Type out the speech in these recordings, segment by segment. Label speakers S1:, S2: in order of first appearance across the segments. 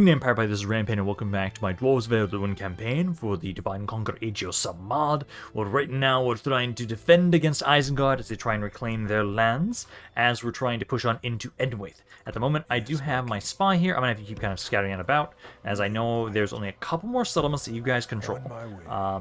S1: Greetings Empire, by this is Rampaned, and welcome back to my Dwarves of Ered Luin campaign for the Divide and Conquer AGO submod. Well, right now we're trying to defend against Isengard as they try and reclaim their lands, as we're trying to push on into EDENWAITH. At the moment, I do have my spy here. I'm going to have to keep kind of scouting it about, as I know there's only a couple more settlements that you guys control.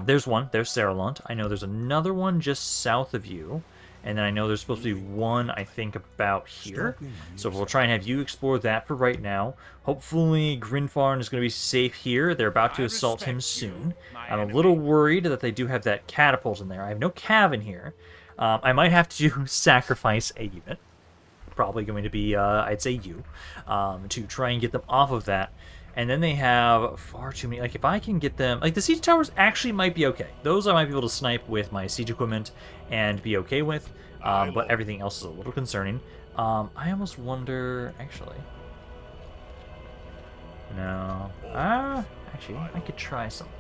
S1: There's one, there's Serelond. I know there's another one just south of you. And then I know there's supposed to be one, I think, about here. So we'll try and have you explore that for right now. Hopefully, Grinfarn is going to be safe here. They're about to assault him soon. I'm a little worried that they do have that catapult in there. I have no cav in here. I might have to sacrifice a unit. Probably going to be, I'd say you. To try and get them off of that. And then they have far too many. Like, if I can get them... Like, the siege towers actually might be okay. Those I might be able to snipe with my siege equipment and be okay with. But everything else is a little concerning. I almost wonder... Actually... No. Actually, I could try something.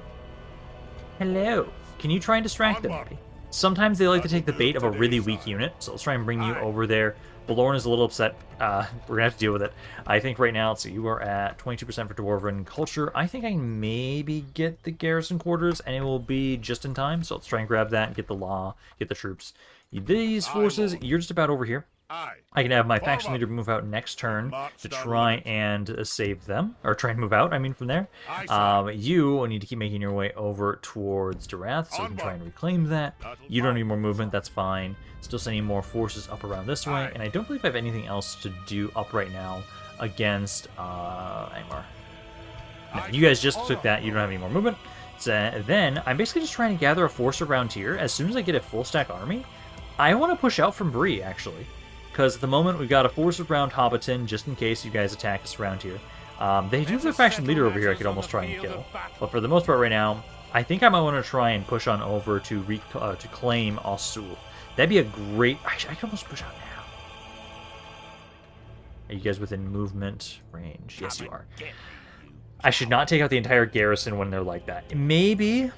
S1: Hello. Can you try and distract them, maybe? Sometimes they like to take the bait of a really weak unit. So let's try and bring you over there. Balorn is a little upset. We're going to have to deal with it. I think right now, let's see, you are at 22% for Dwarven culture. I think I can maybe get the garrison quarters, and it will be just in time. So let's try and grab that and get the law, get the troops. These forces, you're just about over here. I can have my faction leader move out next turn to try and save them. Or try and move out, I mean, from there. You will need to keep making your way over towards Derwath, so you can try and reclaim that. You don't need more movement, that's fine. Still sending more forces up around this way. And I don't believe I have anything else to do up right now against Angmar. No, you guys just took that, you don't have any more movement. So then, I'm basically just trying to gather a force around here. As soon as I get a full stack army, I want to push out from Bree, actually. Because at the moment, we've got a force around Hobbiton, just in case you guys attack us around here. They do have their faction leader over here I could almost try and kill. But for the most part right now, I think I might want to try and push on over to claim Osul. That'd be a great... Actually, I can almost push out now. Are you guys within movement range? Yes, you are. I should not take out the entire garrison when they're like that. Maybe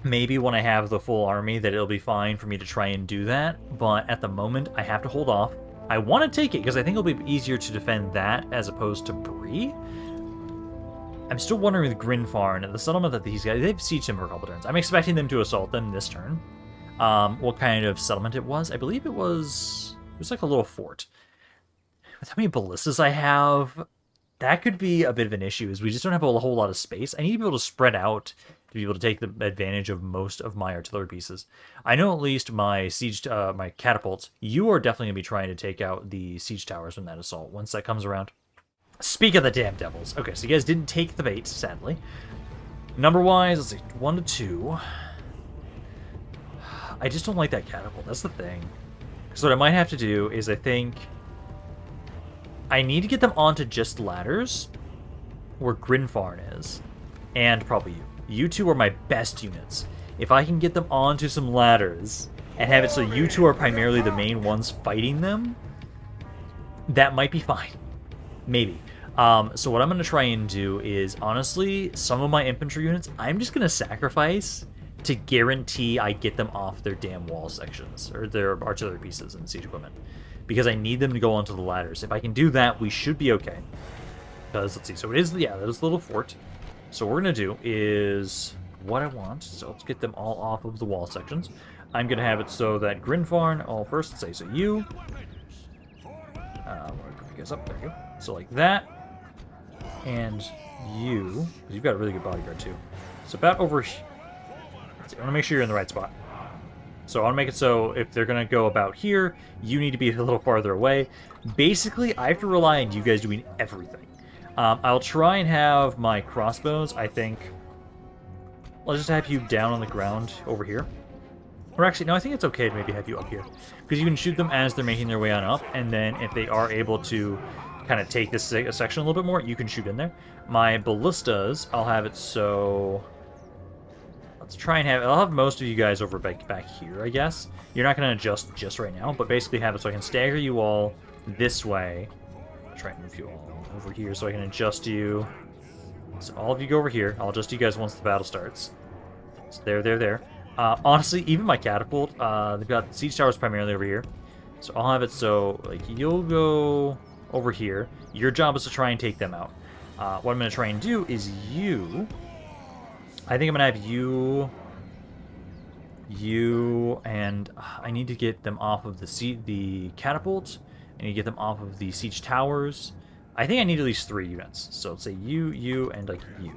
S1: when I have the full army that it'll be fine for me to try and do that, but at the moment I have to hold off. I want to take it because I think it'll be easier to defend that as opposed to Bree. I'm still wondering with Grinfarn and the settlement that these guys, they've sieged him for a couple turns. I'm expecting them to assault them this turn. What kind of settlement it was? I believe it was like a little fort. With how many ballistas I have, that could be a bit of an issue, is we just don't have a whole lot of space. I need to be able to spread out to be able to take the advantage of most of my artillery pieces. I know at least my siege, my catapults, you are definitely going to be trying to take out the siege towers from that assault once that comes around. Speak of the damn devils. Okay, so you guys didn't take the bait, sadly. Number-wise, let's see, 1 to 2. I just don't like that catapult, that's the thing. So what I might have to do is I think... I need to get them onto just ladders, where Grinfarn is, and probably you. You two are my best units. If I can get them onto some ladders, and have it so you two are primarily the main ones fighting them, that might be fine. Maybe. So what I'm going to try and do is, honestly, some of my infantry units, I'm just going to sacrifice to guarantee I get them off their damn wall sections, or their artillery pieces and siege equipment. Because I need them to go onto the ladders. If I can do that, we should be okay. Because, let's see, so it is, yeah, that is the little fort. So what we're going to do is what I want. So let's get them all off of the wall sections. I'm going to have it so that Grinfarn, first, let's say, so you. I'm going to put you guys up, there you go. So like that. And you, because you've got a really good bodyguard too. So about over here. Let's see, I want to make sure you're in the right spot. So I want to make it so if they're going to go about here, you need to be a little farther away. Basically, I have to rely on you guys doing everything. I'll try and have my crossbows, I think... I'll just have you down on the ground over here. Or actually, no, I think it's okay to maybe have you up here. Because you can shoot them as they're making their way on up, and then if they are able to kind of take this section a little bit more, you can shoot in there. My ballistas, I'll have it so... Let's try and have... I'll have most of you guys over back here, I guess. You're not going to adjust just right now, but basically have it so I can stagger you all this way. I'll try and move you all over here so I can adjust you. So all of you go over here. I'll adjust you guys once the battle starts. So there. Honestly, even my catapult, they've got siege towers primarily over here. So I'll have it so, like, you'll go over here. Your job is to try and take them out. What I'm going to try and do is you... I think I'm going to have you, and I need to get them off of the catapult. I need to get them off of the siege towers. I think I need at least 3 units. So let's say you, and like you.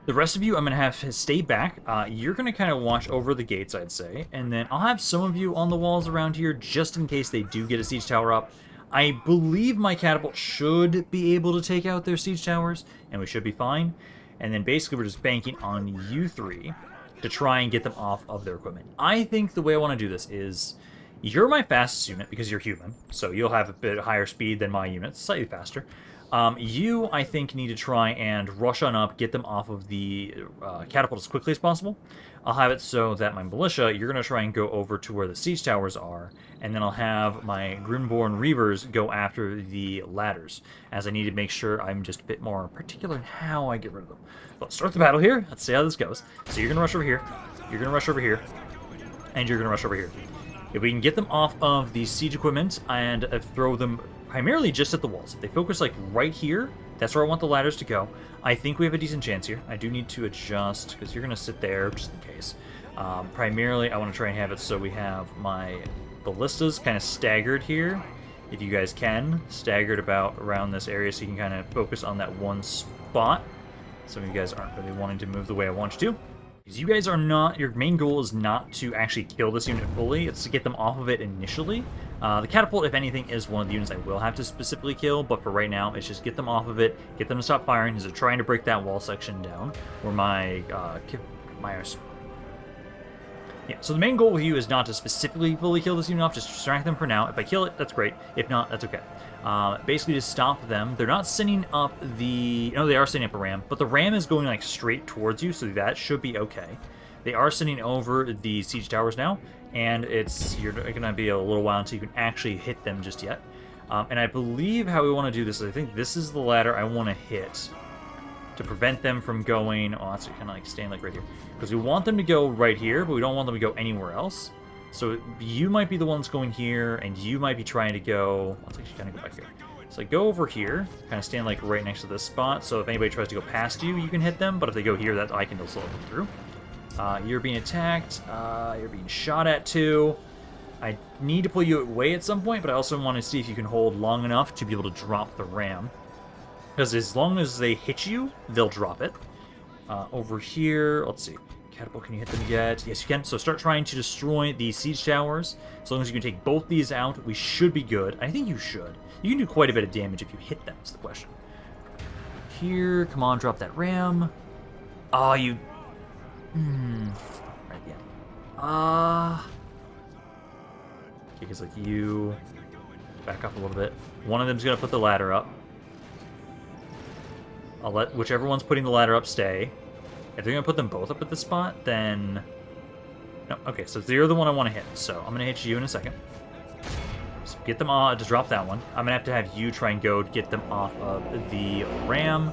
S1: The rest of you, I'm going to have stay back. You're going to kind of watch over the gates, I'd say. And then I'll have some of you on the walls around here, just in case they do get a siege tower up. I believe my catapult should be able to take out their siege towers, and we should be fine. And then basically we're just banking on you 3 to try and get them off of their equipment. I think the way I want to do this is, you're my fastest unit because you're human, so you'll have a bit higher speed than my units, slightly faster. You, I think, need to try and rush on up, get them off of the catapult as quickly as possible. I'll have it so that my militia, you're going to try and go over to where the siege towers are, and then I'll have my Grimborn Reavers go after the ladders, as I need to make sure I'm just a bit more particular in how I get rid of them. Let's start the battle here. Let's see how this goes. So you're going to rush over here, you're going to rush over here, and you're going to rush over here. If we can get them off of the siege equipment and throw them primarily just at the walls. If they focus like right here, that's where I want the ladders to go. I think we have a decent chance here. I do need to adjust because you're going to sit there just in case. Primarily, I want to try and have it so we have my ballistas kind of staggered here. If you guys can, staggered about around this area so you can kind of focus on that one spot. Some of you guys aren't really wanting to move the way I want you to. Because you guys are not, your main goal is not to actually kill this unit fully, it's to get them off of it initially. The catapult, if anything, is one of the units I will have to specifically kill, but for right now, it's just get them off of it, get them to stop firing, because they're trying to break that wall section down, where yeah, so the main goal with you is not to specifically fully kill this unit off, just distract them for now. If I kill it, that's great. If not, that's okay. Basically to stop them. They're not sending up the... No, they are sending up a ram, but the ram is going like straight towards you, so that should be okay. They are sending over the siege towers now, and you're going to be a little while until you can actually hit them just yet. And I believe how we want to do this is I think this is the ladder I want to hit to prevent them from going... Oh, that's kind of like staying like right here. Because we want them to go right here, but we don't want them to go anywhere else. So you might be the ones going here, and you might be trying to go... Let's actually kind of go back here. So like go over here, kind of stand like right next to this spot, so if anybody tries to go past you, you can hit them, but if they go here, that I can still slow them through. You're being attacked, you're being shot at too. I need to pull you away at some point, but I also want to see if you can hold long enough to be able to drop the ram. Because as long as they hit you, they'll drop it. Over here, let's see. Catapult, can you hit them yet? Yes, you can. So start trying to destroy the siege towers. As long as you can take both these out, we should be good. I think you should. You can do quite a bit of damage if you hit them, is the question. Here, come on, drop that ram. Oh, you... Right, yeah. Okay, because like you... Back up a little bit. One of them's going to put the ladder up. I'll let whichever one's putting the ladder up stay. If they're going to put them both up at this spot, then... No, okay, so you're the one I want to hit. So I'm going to hit you in a second. So get them all to drop that one. I'm going to have you try and go to get them off of the ram.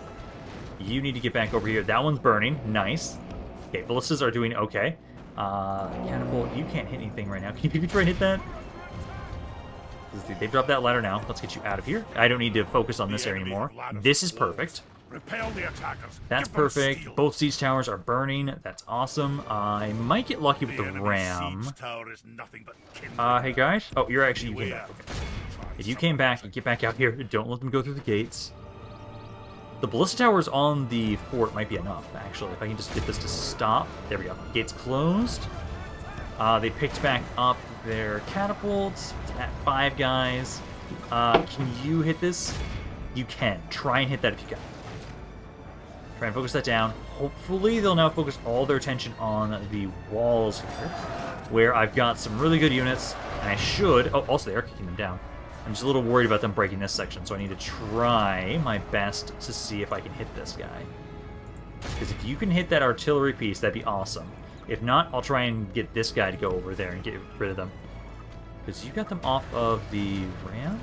S1: You need to get back over here. That one's burning. Nice. Okay, ballistas are doing okay. Catapult, you can't hit anything right now. Can you try and hit that? They've dropped that ladder now. Let's get you out of here. I don't need to focus on this area anymore. This is perfect.
S2: Repel the attackers.
S1: That's perfect. Both siege towers are burning. That's awesome. I might get lucky with the ram. Hey guys. Oh, you're actually... You came back. Okay. If you came back, get back out here. Don't let them go through the gates. The ballista towers on the fort might be enough, actually. If I can just get this to stop. There we go. Gates closed. They picked back up their catapults. At 5 guys. Can you hit this? You can. Try and hit that if you can. Try and focus that down. Hopefully they'll now focus all their attention on the walls here, where I've got some really good units, and I should... Oh, also they are kicking them down. I'm just a little worried about them breaking this section, so I need to try my best to see if I can hit this guy. Because if you can hit that artillery piece, that'd be awesome. If not, I'll try and get this guy to go over there and get rid of them. Because you got them off of the ram?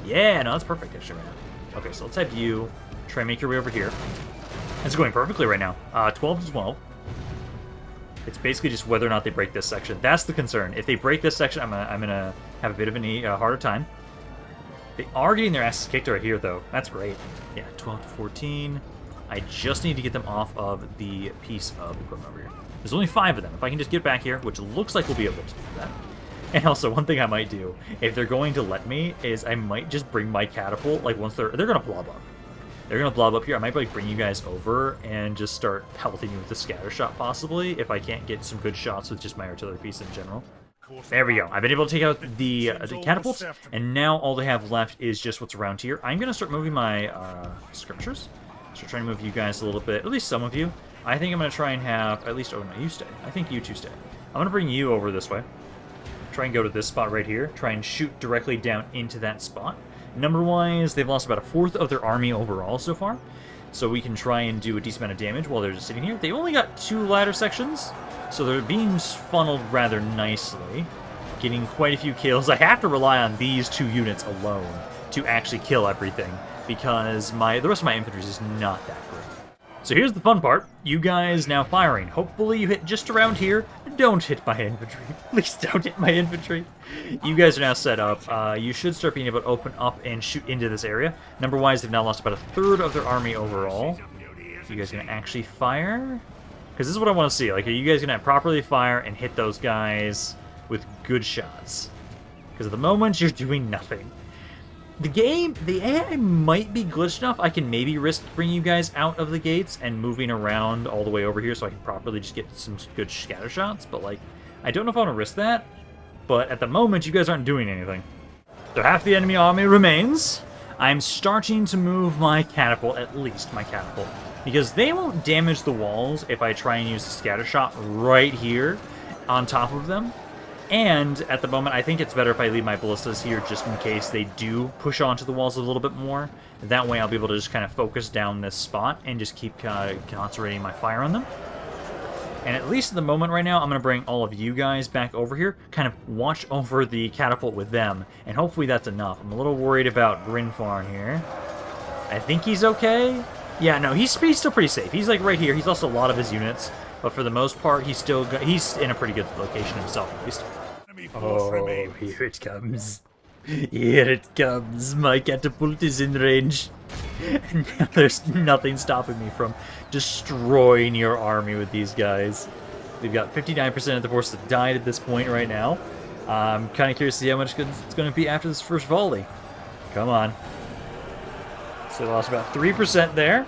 S1: Yeah, no, that's perfect, actually, right now. Okay, so let's have you try and make your way over here. It's going perfectly right now. 12 to 12. It's basically just whether or not they break this section. That's the concern. If they break this section, I'm gonna have a bit of a harder time. They are getting their asses kicked right here, though. That's great. Yeah, 12 to 14. I just need to get them off of the piece of equipment over here. There's only 5 of them. If I can just get back here, which looks like we'll be able to do that. And also, one thing I might do, if they're going to let me, is I might just bring my catapult, like once they're going to blob up. They're going to blob up here. I might like bring you guys over and just start pelting you with the scatter shot, possibly, if I can't get some good shots with just my artillery piece in general. There we go. I've been able to take out the catapults, and now all they have left is just what's around here. I'm going to start moving my scriptures. Start trying to move you guys a little bit, at least some of you. I think I'm going to try and have, at least, oh no, you stay. I think you two stay. I'm going to bring you over this way. Try and go to this spot right here. Try and shoot directly down into that spot. Number-wise, they've lost about 1/4 of their army overall so far. So we can try and do a decent amount of damage while they're just sitting here. They've only got 2 ladder sections, so they're being funneled rather nicely. Getting quite a few kills. I have to rely on these 2 units alone to actually kill everything, because the rest of my infantry is not that great. So here's the fun part. You guys now firing. Hopefully you hit just around here. Don't hit my infantry. Please don't hit my infantry. You guys are now set up. You should start being able to open up and shoot into this area. Number-wise, they've now lost about 1/3 of their army overall. You guys going to actually fire? Because this is what I want to see. Like, are you guys going to properly fire and hit those guys with good shots? Because at the moment, you're doing nothing. The AI might be glitched enough. I can maybe risk bringing you guys out of the gates and moving around all the way over here so I can properly just get some good scatter shots. But, like, I don't know if I want to risk that. But at the moment, you guys aren't doing anything. So half the enemy army remains. I'm starting to move my catapult, at least my catapult. Because they won't damage the walls if I try and use a scatter shot right here on top of them. And at the moment, I think it's better if I leave my ballistas here just in case they do push onto the walls a little bit more. That way I'll be able to just kind of focus down this spot and just keep concentrating my fire on them. And at least at the moment right now, I'm going to bring all of you guys back over here, kind of watch over the catapult with them, and hopefully that's enough. I'm a little worried about Grinfarn here. I think he's okay. Yeah, no, he's still pretty safe. He's like right here. He's lost a lot of his units. But for the most part, he's in a pretty good location himself, at least. Oh, here it comes. Here it comes. My catapult is in range. And now there's nothing stopping me from destroying your army with these guys. We've got 59% of the force that died at this point right now. I'm kind of curious to see how much it's going to be after this first volley. Come on. So we lost about 3% there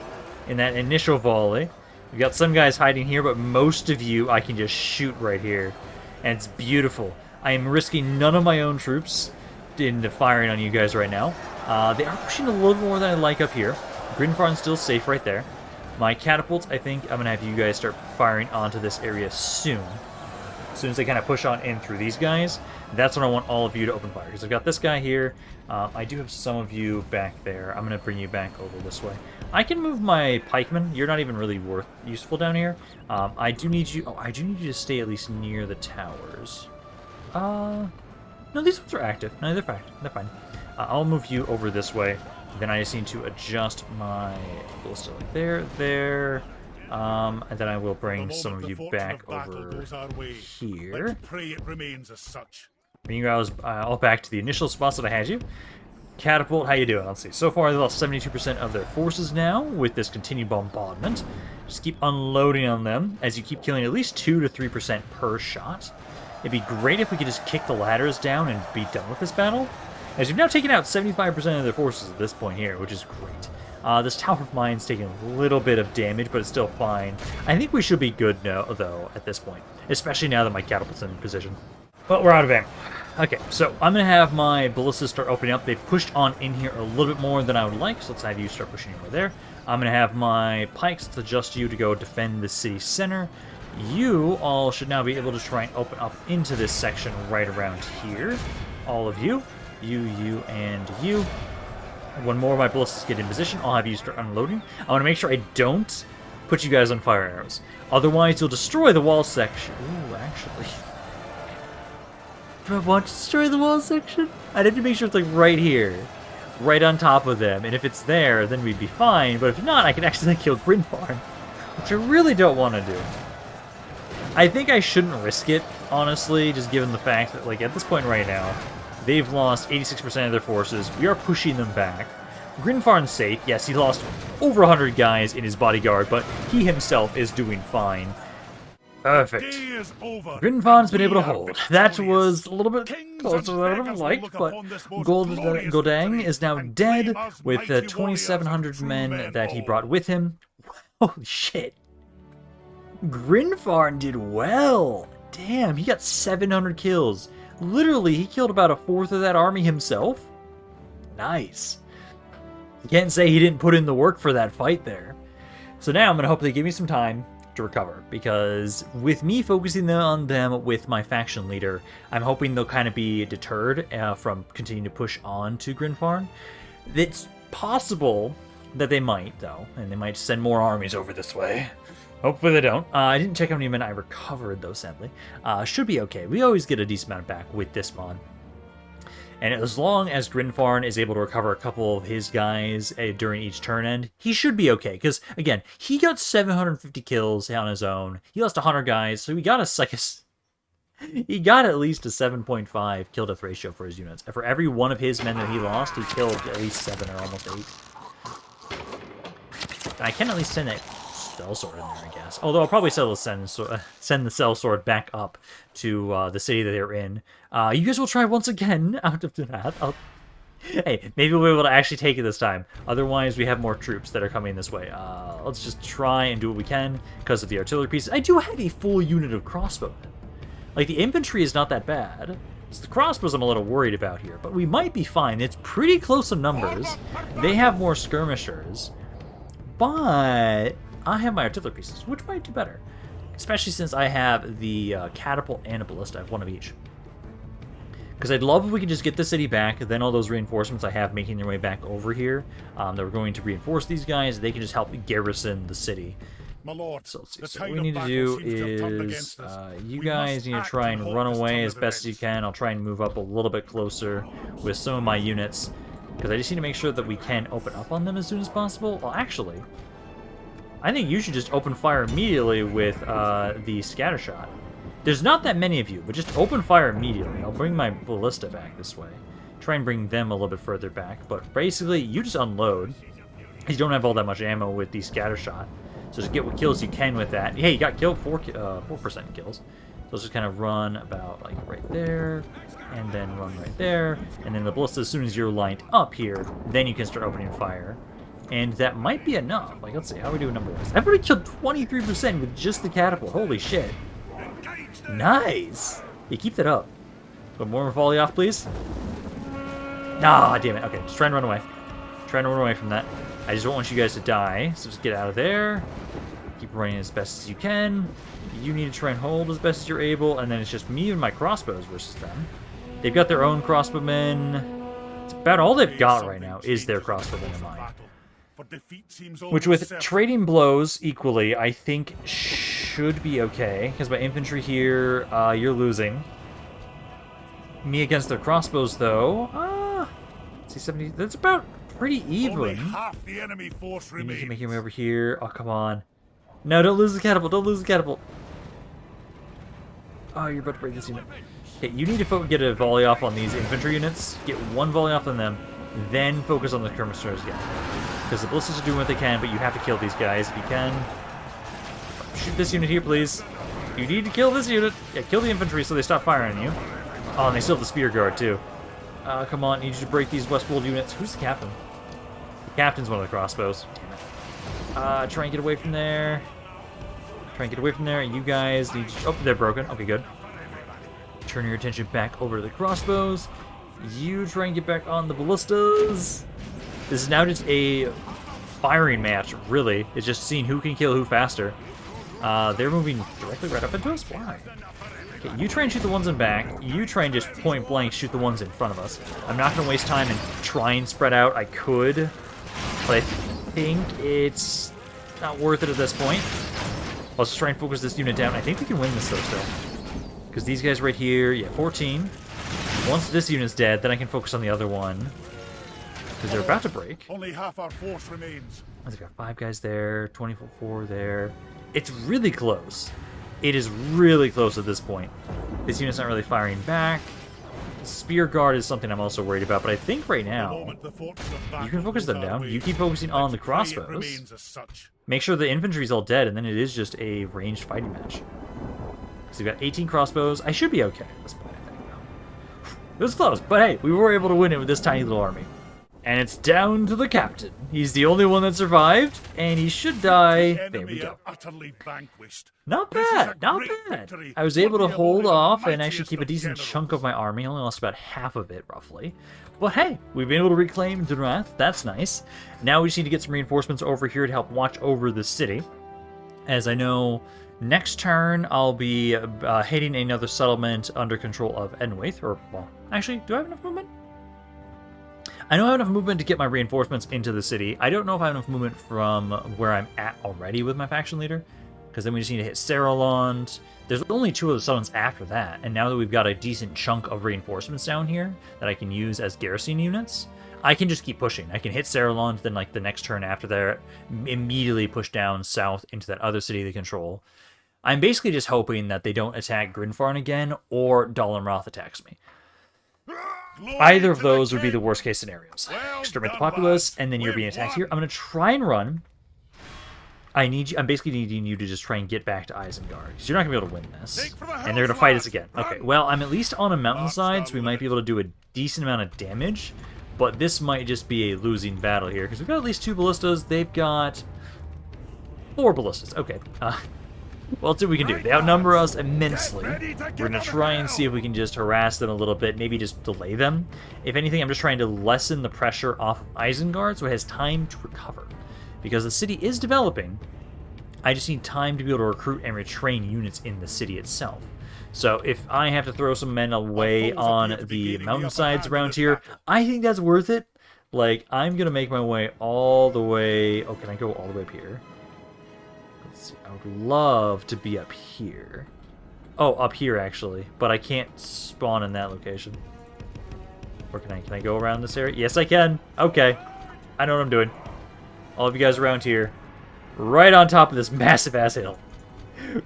S1: in that initial volley. We've got some guys hiding here, but most of you I can just shoot right here. And it's beautiful. I am risking none of my own troops into firing on you guys right now. They are pushing a little more than I like up here. Grinfarn's still safe right there. My catapults, I think I'm going to have you guys start firing onto this area soon. As soon as they kind of push on in through these guys, that's when I want all of you to open fire. Because I've got this guy here. I do have some of you back there. I'm going to bring you back over this way. I can move my pikemen. You're not even really useful down here. I do need you. Oh, I do need you to stay at least near the towers. No, these ones are active. No, they're fine. They're fine. I'll move you over this way. Then I just need to adjust my ballista like there. And then I will bring some of you back over here. Bring you guys all back to the initial spots that I had you. Catapult, how you doing? Let's see. So far, they lost 72% of their forces now with this continued bombardment. Just keep unloading on them as you keep killing at least 2 to 3% per shot. It'd be great if we could just kick the ladders down and be done with this battle. As we've now taken out 75% of their forces at this point here, which is great. This Tower of Mine's taking a little bit of damage, but it's still fine. I think we should be good now, though, at this point. Especially now that my catapult's in position. But we're out of ammo. Okay, so I'm going to have my ballistas start opening up. They've pushed on in here a little bit more than I would like, so let's have you start pushing over there. I'm going to have my pikes, let's adjust you to go defend the city center. You all should now be able to try and open up into this section right around here. All of you. You, and you. When more of my ballistas get in position, I'll have you start unloading. I want to make sure I don't put you guys on fire arrows. Otherwise, you'll destroy the wall section. Ooh, actually. Do I want to destroy the wall section? I'd have to make sure it's like right here. Right on top of them. And if it's there, then we'd be fine. But if not, I can accidentally kill Grinfarn. Which I really don't want to do. I think I shouldn't risk it, honestly, just given the fact that, like, at this point right now, they've lost 86% of their forces. We are pushing them back. Grinfarn's safe. Yes, he lost over 100 guys in his bodyguard, but he himself is doing fine. Perfect. Grinfarn's been able to hold. That was a little bit closer than I would have liked, but Godang is now dead with the 2,700 men that he brought with him. Holy shit. Grinfarn did well. Damn, he got 700 kills. Literally, he killed about a fourth of that army himself. Nice. You can't say he didn't put in the work for that fight there. So now I'm going to hope they give me some time to recover, because with me focusing on them with my faction leader, I'm hoping they'll kind of be deterred from continuing to push on to Grinfarn. It's possible that they might, though, and they might send more armies over this way. Hopefully they don't. I didn't check how many men I recovered, though, sadly. Should be okay. We always get a decent amount back with this mod. And as long as Grinfarn is able to recover a couple of his guys during each turn end, he should be okay. Because, again, he got 750 kills on his own. He lost 100 guys, so he got he got at least a 7.5 kill death ratio for his units. And for every one of his men that he lost, he killed at least 7 or almost 8. And I can at least send that sellsword in there, I guess. Although I'll probably send the sellsword back up to the city that they're in. You guys will try once again out of that. Hey, maybe we'll be able to actually take it this time. Otherwise, we have more troops that are coming this way. Let's just try and do what we can because of the artillery pieces. I do have a full unit of crossbowmen. Like, the infantry is not that bad. It's the crossbows I'm a little worried about here, but we might be fine. It's pretty close in numbers. They have more skirmishers, but I have my artillery pieces, which might do better. Especially since I have the catapult and a ballista. I have one of each. Because I'd love if we could just get the city back, then all those reinforcements I have making their way back over here, that we're going to reinforce these guys, they can just help garrison the city. So let's see. So what we need to do is, you guys need to try and run away as best as you can. I'll try and move up a little bit closer with some of my units, because I just need to make sure that we can open up on them as soon as possible. Well, actually, I think you should just open fire immediately with the scattershot. There's not that many of you, but just open fire immediately. I'll bring my ballista back this way. Try and bring them a little bit further back, but basically, you just unload. You don't have all that much ammo with the scattershot, so just get what kills you can with that. Hey, you got killed 4% kills. So let's just kind of run about like right there, and then run right there, and then the ballista, as soon as you're lined up here, then you can start opening fire. And that might be enough. Like, let's see, how are we doing number-wise? I've already killed 23% with just the catapult. Holy shit. Nice! You keep that up. But more volley off, please. Ah, damn it. Okay, just try and run away. Try and run away from that. I just don't want you guys to die, so just get out of there. Keep running as best as you can. You need to try and hold as best as you're able, and then it's just me and my crossbows versus them. They've got their own crossbowmen. It's about all they've got right now is their crossbowmen in mind. Which, with trading blows equally, I think should be okay. Because my infantry here, you're losing. Me against their crossbows, though. Let's see, 70. That's about pretty even. Only half the enemy force remains. You need to make him over here. Oh, come on. No, don't lose the catapult. Don't lose the catapult. Oh, you're about to break this unit. Okay, you need to get a volley off on these infantry units. Get one volley off on them. Then focus on the skirmishers again. Because the ballistas are doing what they can, but you have to kill these guys if you can. Shoot this unit here, please. You need to kill this unit. Yeah, kill the infantry so they stop firing on you. Oh, and they still have the spear guard, too. Come on, I need you to break these Westwold units. Who's the captain? The captain's one of the crossbows. Damn it. Try and get away from there. Try and get away from there. You guys need to... Oh, they're broken. Okay, good. Turn your attention back over to the crossbows. You try and get back on the ballistas. This is now just a firing match, really. It's just seeing who can kill who faster. They're moving directly right up into us? Why? Okay, you try and shoot the ones in back. You try and just point blank shoot the ones in front of us. I'm not going to waste time and try and spread out. I could, but I think it's not worth it at this point. Let's just try and focus this unit down. I think we can win this, though, still. Because these guys right here, yeah, 14. Once this unit's dead, then I can focus on the other one. Because they're about to break.
S2: Only half our force remains.
S1: I've got 5 guys there, 24 there. It's really close. It is really close at this point. This unit's not really firing back. Spear Guard is something I'm also worried about, but I think right
S2: The
S1: now,
S2: moment the fortune of battle
S1: you can focus them
S2: goes our
S1: down.
S2: way,
S1: You keep focusing on the
S2: let's pray it
S1: crossbows.
S2: remains as such.
S1: Make sure the infantry's all dead, and then it is just a ranged fighting match. So we've got 18 crossbows. I should be okay at this point, I think, though. It was close, but hey, we were able to win it with this tiny little army. And it's down to the captain. He's the only one that survived, and he should die.
S2: The
S1: There we
S2: enemy
S1: go.
S2: are utterly vanquished.
S1: Not
S2: This is
S1: bad,
S2: a
S1: not
S2: great
S1: bad.
S2: victory,
S1: I was able to
S2: worthy of
S1: hold
S2: only the
S1: off and actually
S2: mightiest
S1: keep a
S2: of
S1: decent
S2: generals.
S1: chunk of my army. I only lost about half of it, roughly. But hey, we've been able to reclaim Derwath. That's nice. Now we just need to get some reinforcements over here to help watch over the city. As I know, next turn I'll be hitting another settlement under control of EDENWAITH. Or, well, actually, do I have enough movement? I know I have enough movement to get my reinforcements into the city. I don't know if I have enough movement from where I'm at already with my faction leader, because then we just need to hit Serelond. There's only 2 other settlements after that, and now that we've got a decent chunk of reinforcements down here that I can use as garrison units, I can just keep pushing. I can hit Serelond, then like the next turn after there, immediately push down south into that other city they control. I'm basically just hoping that they don't attack Grinfarn again, or Dalenroth attacks me.
S2: Glory
S1: Either of
S2: to the
S1: those would be the
S2: king.
S1: worst case scenarios.
S2: Well
S1: Exterminate the
S2: done,
S1: populace,
S2: lads.
S1: and then you're
S2: We've
S1: being attacked
S2: won.
S1: here. I'm going to try and run. I'm basically needing you to just try and get back to Isengard, because you're not going to be able to win this.
S2: Take for the
S1: And they're going to
S2: hills,
S1: fight us
S2: lads.
S1: again.
S2: Run.
S1: Okay, well, I'm at least on a mountainside,
S2: March
S1: so we
S2: down
S1: might be able to do a decent amount of damage. But this might just be a losing battle here, because we've got at least 2 ballistas. They've got 4 ballistas. Okay. Well, let's see what we can do. They outnumber us immensely. We're going to try and see if we can just harass them a little bit, maybe just delay them. If anything, I'm just trying to lessen the pressure off of Isengard so it has time to recover. Because the city is developing, I just need time to be able to recruit and retrain units in the city itself. So if I have to throw some men away on the mountainsides around here, I think that's worth it. Like, I'm going to make my way all the way... Oh, can I go all the way up here? Let's see. I would love to be up here. Oh, up here, actually. But I can't spawn in that location. Or can I go around this area? Yes, I can. Okay. I know what I'm doing. All of you guys around here. Right on top of this massive-ass hill.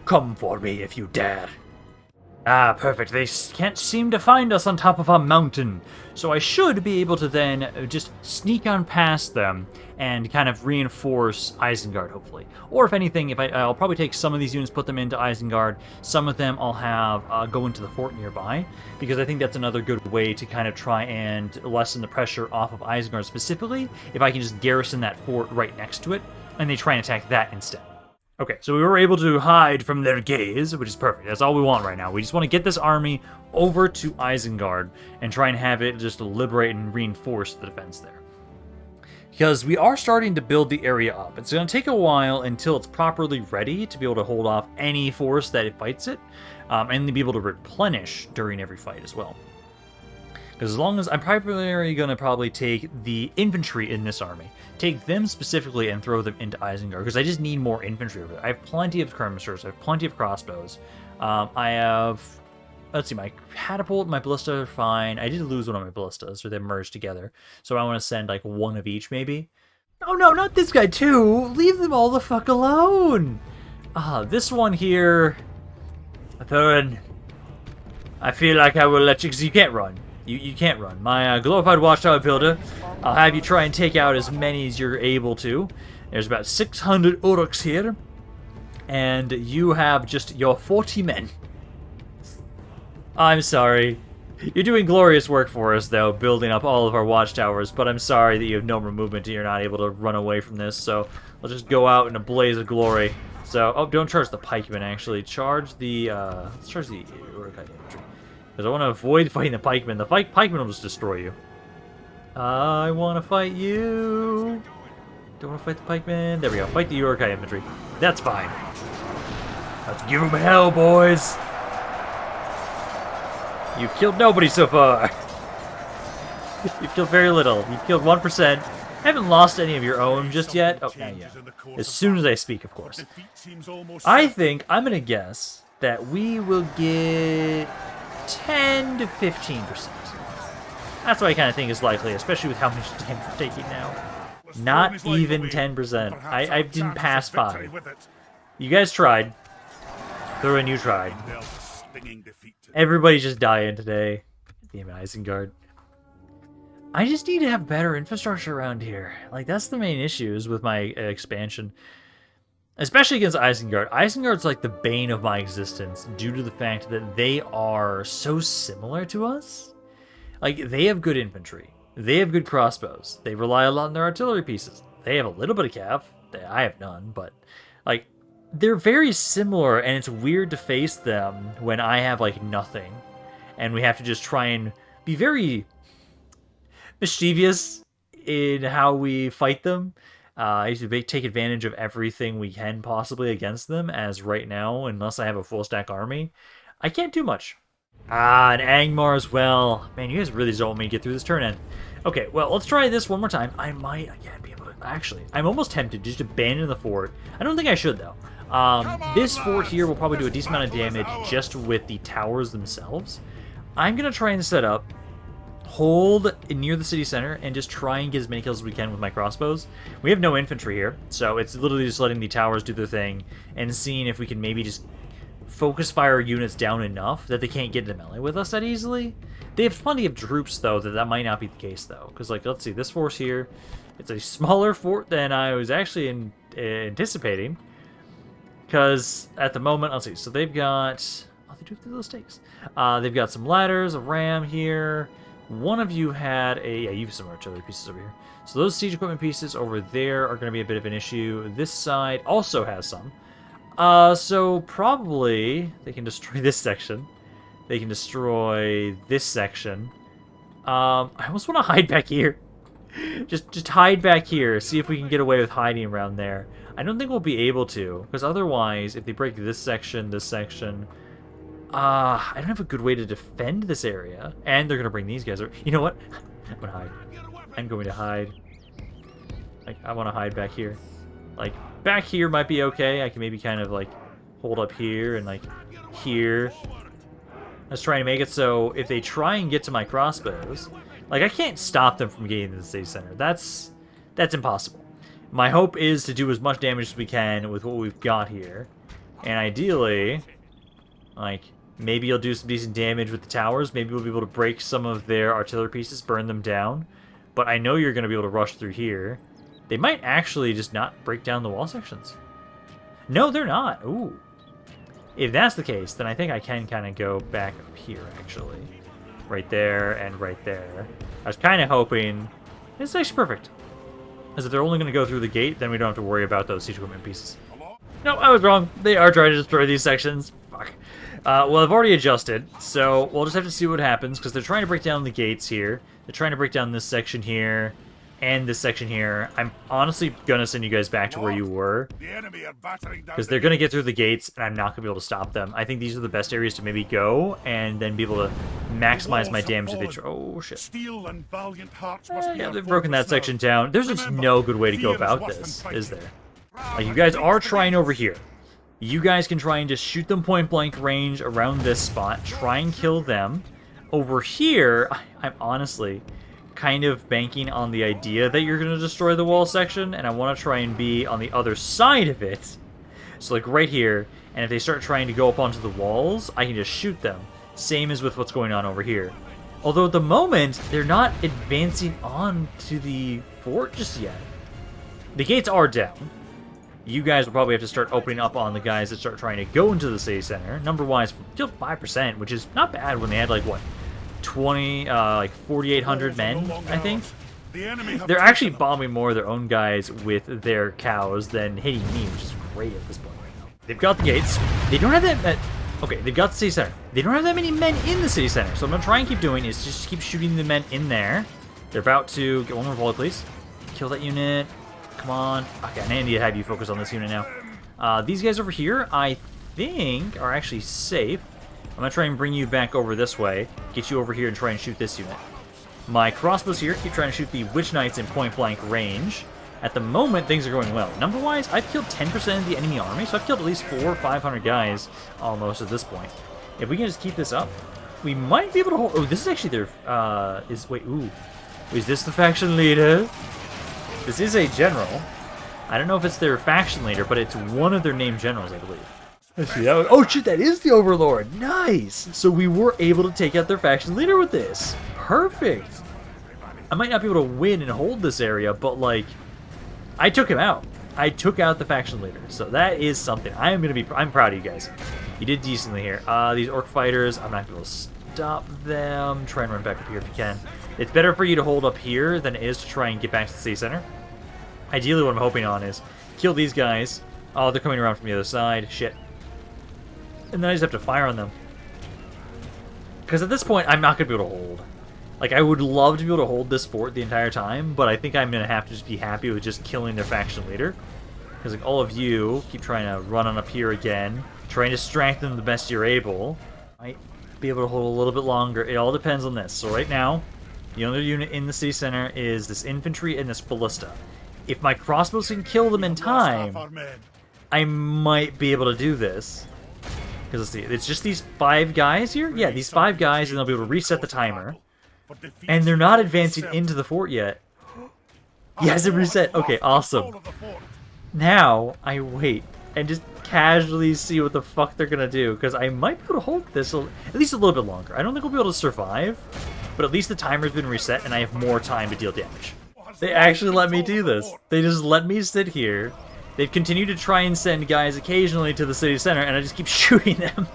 S1: Come for me if you dare. Ah, perfect. They can't seem to find us on top of a mountain. So I should be able to then just sneak on past them and kind of reinforce Isengard, hopefully. Or if anything, I'll probably take some of these units, put them into Isengard. Some of them I'll have go into the fort nearby, because I think that's another good way to kind of try and lessen the pressure off of Isengard specifically, if I can just garrison that fort right next to it, and they try and attack that instead. Okay, so we were able to hide from their gaze, which is perfect. That's all we want right now. We just want to get this army over to Isengard and try and have it just liberate and reinforce the defense there. Because we are starting to build the area up. It's going to take a while until it's properly ready to be able to hold off any force that it fights it, and to be able to replenish during every fight as well. Because as long as I'm primarily going to probably take the infantry in this army, take them specifically and throw them into Isengard, because I just need more infantry over there. I have plenty of skirmishers, I have plenty of crossbows. I have, let's see, my catapult and my ballista are fine. I did lose one of my ballistas, or they merged together. So I want to send like 1 of each, maybe. Oh no, not this guy too! Leave them all the fuck alone! This one here... Thurin, I feel like I will let you, because you can't run. You can't run. My glorified watchtower builder, I'll have you try and take out as many as you're able to. There's about 600 Uruks here, and you have just your 40 men. I'm sorry. You're doing glorious work for us, though, building up all of our watchtowers, but I'm sorry that you have no more movement and you're not able to run away from this, so let's just go out in a blaze of glory. So, oh, don't charge the pikemen, actually. Charge the, let's charge the Uruk infantry. Because I want to avoid fighting the pikemen. The pikemen will just destroy you. I want to fight you. Don't want to fight the pikemen. There we go. Fight the Uruk-hai infantry. That's fine. Let's give them hell, boys. You've killed nobody so far. You've killed very little. You've killed 1%. Haven't lost any of your own just yet. Oh, not yet. As soon as I speak, of course. I think, I'm going to guess that we will get 10 to 15%. That's what I kind of think is likely, especially with how much damage we're taking now. Not even 10%. I didn't pass 5. You guys tried. Thurin, you tried. Everybody's just dying today. Damn it, Isengard. I just need to have better infrastructure around here. Like, that's the main issues with my expansion. Especially against Isengard. Isengard's like the bane of my existence due to the fact that they are so similar to us. Like, they have good infantry. They have good crossbows. They rely a lot on their artillery pieces. They have a little bit of cav. I have none, but, like, they're very similar, and it's weird to face them when I have, like, nothing. And we have to just try and be very mischievous in how we fight them. I used to take advantage of everything we can possibly against them, as right now, unless I have a full stack army, I can't do much. Ah, and Angmar as well. Man, you guys really don't want me to get through this turn end. Okay, well, let's try this one more time. I might, again, be able to... Actually, I'm almost tempted to just abandon the fort. I don't think I should, though. This fort here will probably do a decent amount of damage just with the towers themselves. I'm going to try and set up, hold near the city center, and just try and get as many kills as we can with my crossbows. We have no infantry here, so it's literally just letting the towers do their thing and seeing if we can maybe just focus fire units down enough that they can't get into melee with us that easily. They have plenty of troops, though, that might not be the case, though. Because, like, let's see, this force here, it's a smaller fort than I was actually anticipating. Because at the moment, let's see, so they've got... Oh, they do have those stakes. They've got some ladders, a ram here. One of you had a... Yeah, you have some artillery pieces over here. So those siege equipment pieces over there are going to be a bit of an issue. This side also has some. So probably they can destroy this section. They can destroy this section. I almost want to hide back here. just hide back here. See if we can get away with hiding around there. I don't think we'll be able to, because otherwise, if they break this section, I don't have a good way to defend this area. And they're going to bring these guys over. You know what? I'm going to hide. I'm going to hide. Like, I want to hide back here. Like, back here might be okay. I can maybe kind of, like, hold up here and, like, here. Let's try and make it so if they try and get to my crossbows, like, I can't stop them from getting to the city center. That's impossible. My hope is to do as much damage as we can with what we've got here. And ideally, like, maybe you'll do some decent damage with the towers. Maybe we'll be able to break some of their artillery pieces, burn them down. But I know you're going to be able to rush through here. They might actually just not break down the wall sections. No, they're not. Ooh. If that's the case, then I think I can kind of go back up here, actually. Right there and right there. I was kind of hoping... This is actually perfect. As if they're only going to go through the gate, then we don't have to worry about those siege equipment pieces. No, I was wrong. They are trying to destroy these sections. Fuck. Well, I've already adjusted, so we'll just have to see what happens, because they're trying to break down the gates here. They're trying to break down this section here. And this section here. I'm honestly going to send you guys back to where you were. Because they're going to get through the gates, and I'm not going to be able to stop them. I think these are the best areas to maybe go, and then be able to maximize my damage if they try. Oh, shit. Yeah, they've broken that section down. There's just no good way to go about this, is there? Like, you guys are trying over here. You guys can try and just shoot them point-blank range around this spot. Try and kill them. Over here, I'm honestly... kind of banking on the idea that you're going to destroy the wall section, and I want to try and be on the other side of it. So, like, right here, and if they start trying to go up onto the walls, I can just shoot them. Same as with what's going on over here. Although, at the moment, they're not advancing on to the fort just yet. The gates are down. You guys will probably have to start opening up on the guys that start trying to go into the city center. Number-wise, killed 5%, which is not bad when they had, like, what? 4,800 men, I think. They're actually bombing more of their own guys with their cows than hitting me, which is great at this point right now. They've got the gates. They don't have that... Okay, they've got the city center. They don't have that many men in the city center, so what I'm going to try and keep doing is just keep shooting the men in there. They're about to... Get one more volley, please. Kill that unit. Come on. Okay, I need to have you focus on this unit now. These guys over here, I think, are actually safe. I'm going to try and bring you back over this way, get you over here and try and shoot this unit. My crossbows here keep trying to shoot the Witch Knights in point-blank range. At the moment, things are going well. Number-wise, I've killed 10% of the enemy army, so I've killed at least 400 or 500 guys almost at this point. If we can just keep this up, we might be able to hold... Oh, this is actually their... Wait, ooh. Is this the faction leader? This is a general. I don't know if it's their faction leader, but it's one of their named generals, I believe. Yeah. Oh shit, that is the Overlord. Nice. So we were able to take out their faction leader with this. Perfect. I might not be able to win and hold this area, but like, I took him out. I took out the faction leader. So that is something. I'm proud of you guys. You did decently here. These orc fighters, I'm not going to stop them. Try and run back up here if you can. It's better for you to hold up here than it is to try and get back to the city center. Ideally, what I'm hoping on is kill these guys. Oh, they're coming around from the other side. Shit. And then I just have to fire on them. Because at this point, I'm not going to be able to hold. Like, I would love to be able to hold this fort the entire time, but I think I'm going to have to just be happy with just killing their faction leader. Because like, all of you keep trying to run on up here again, trying to distract them the best you're able. Might be able to hold a little bit longer. It all depends on this. So right now, the only unit in the city center is this infantry and this ballista. If my crossbows can kill them in time, I might be able to do this. Because let's see, it's just these 5 guys here? Yeah, these 5 guys, and they'll be able to reset the timer. And they're not advancing into the fort yet. Yes, it reset. Okay, awesome. Now, I wait and just casually see what the fuck they're gonna do. Because I might be able to hold this at least a little bit longer. I don't think we'll be able to survive. But at least the timer's been reset and I have more time to deal damage. They actually let me do this. They just let me sit here. They've continued to try and send guys occasionally to the city center, and I just keep shooting them.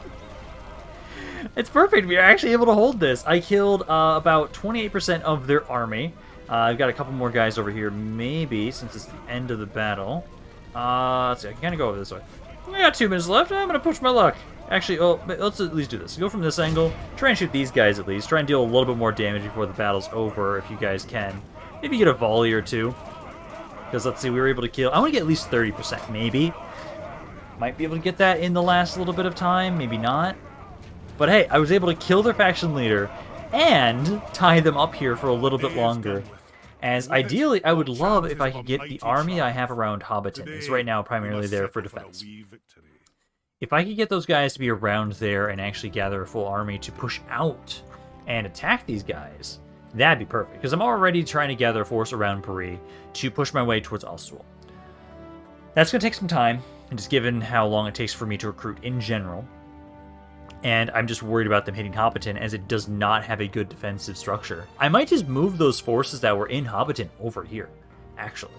S1: It's perfect. We are actually able to hold this. I killed about 28% of their army. I've got a couple more guys over here, maybe, since it's the end of the battle. Let's see. I can kind of go over this way. I got 2 minutes left. I'm going to push my luck. Actually, let's at least do this. Go from this angle. Try and shoot these guys at least. Try and deal a little bit more damage before the battle's over, if you guys can. Maybe get a volley or 2. Because let's see, we were able to kill... I want to get at least 30%, maybe. Might be able to get that in the last little bit of time, maybe not. But hey, I was able to kill their faction leader and tie them up here for a little bit longer. As ideally, I would love if I could get the army I have around Hobbiton. It's right now primarily there for defense. If I could get those guys to be around there and actually gather a full army to push out and attack these guys, that'd be perfect. Because I'm already trying to gather a force around Paris to push my way towards Oswald. That's going to take some time, and just given how long it takes for me to recruit in general. And I'm just worried about them hitting Hobbiton, as it does not have a good defensive structure. I might just move those forces that were in Hobbiton over here, actually.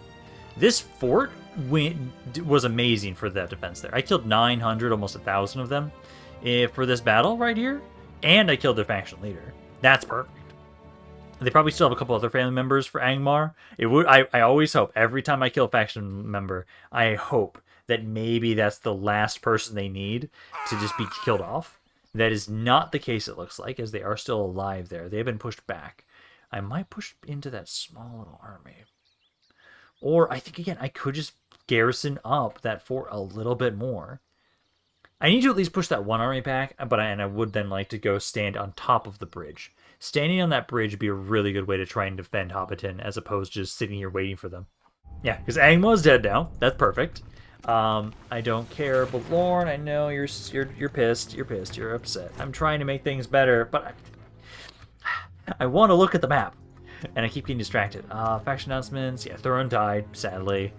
S1: This fort was amazing for that defense there. I killed 900, almost 1,000 of them for this battle right here, and I killed their faction leader. That's perfect. They probably still have a couple other family members for Angmar. I always hope, every time I kill a faction member, I hope that maybe that's the last person they need to just be killed off. That is not the case, it looks like, as they are still alive there. They have been pushed back. I might push into that small little army. Or, I think, again, I could just garrison up that fort a little bit more. I need to at least push that one army back, and I would then like to go stand on top of the bridge. Standing on that bridge would be a really good way to try and defend Hobbiton, as opposed to just sitting here waiting for them. Yeah, because Angmar's dead now. That's perfect. I don't care, but Lorne, I know you're pissed. You're pissed. You're upset. I'm trying to make things better, but I want to look at the map, and I keep getting distracted. Faction announcements. Yeah, Thuron died, sadly.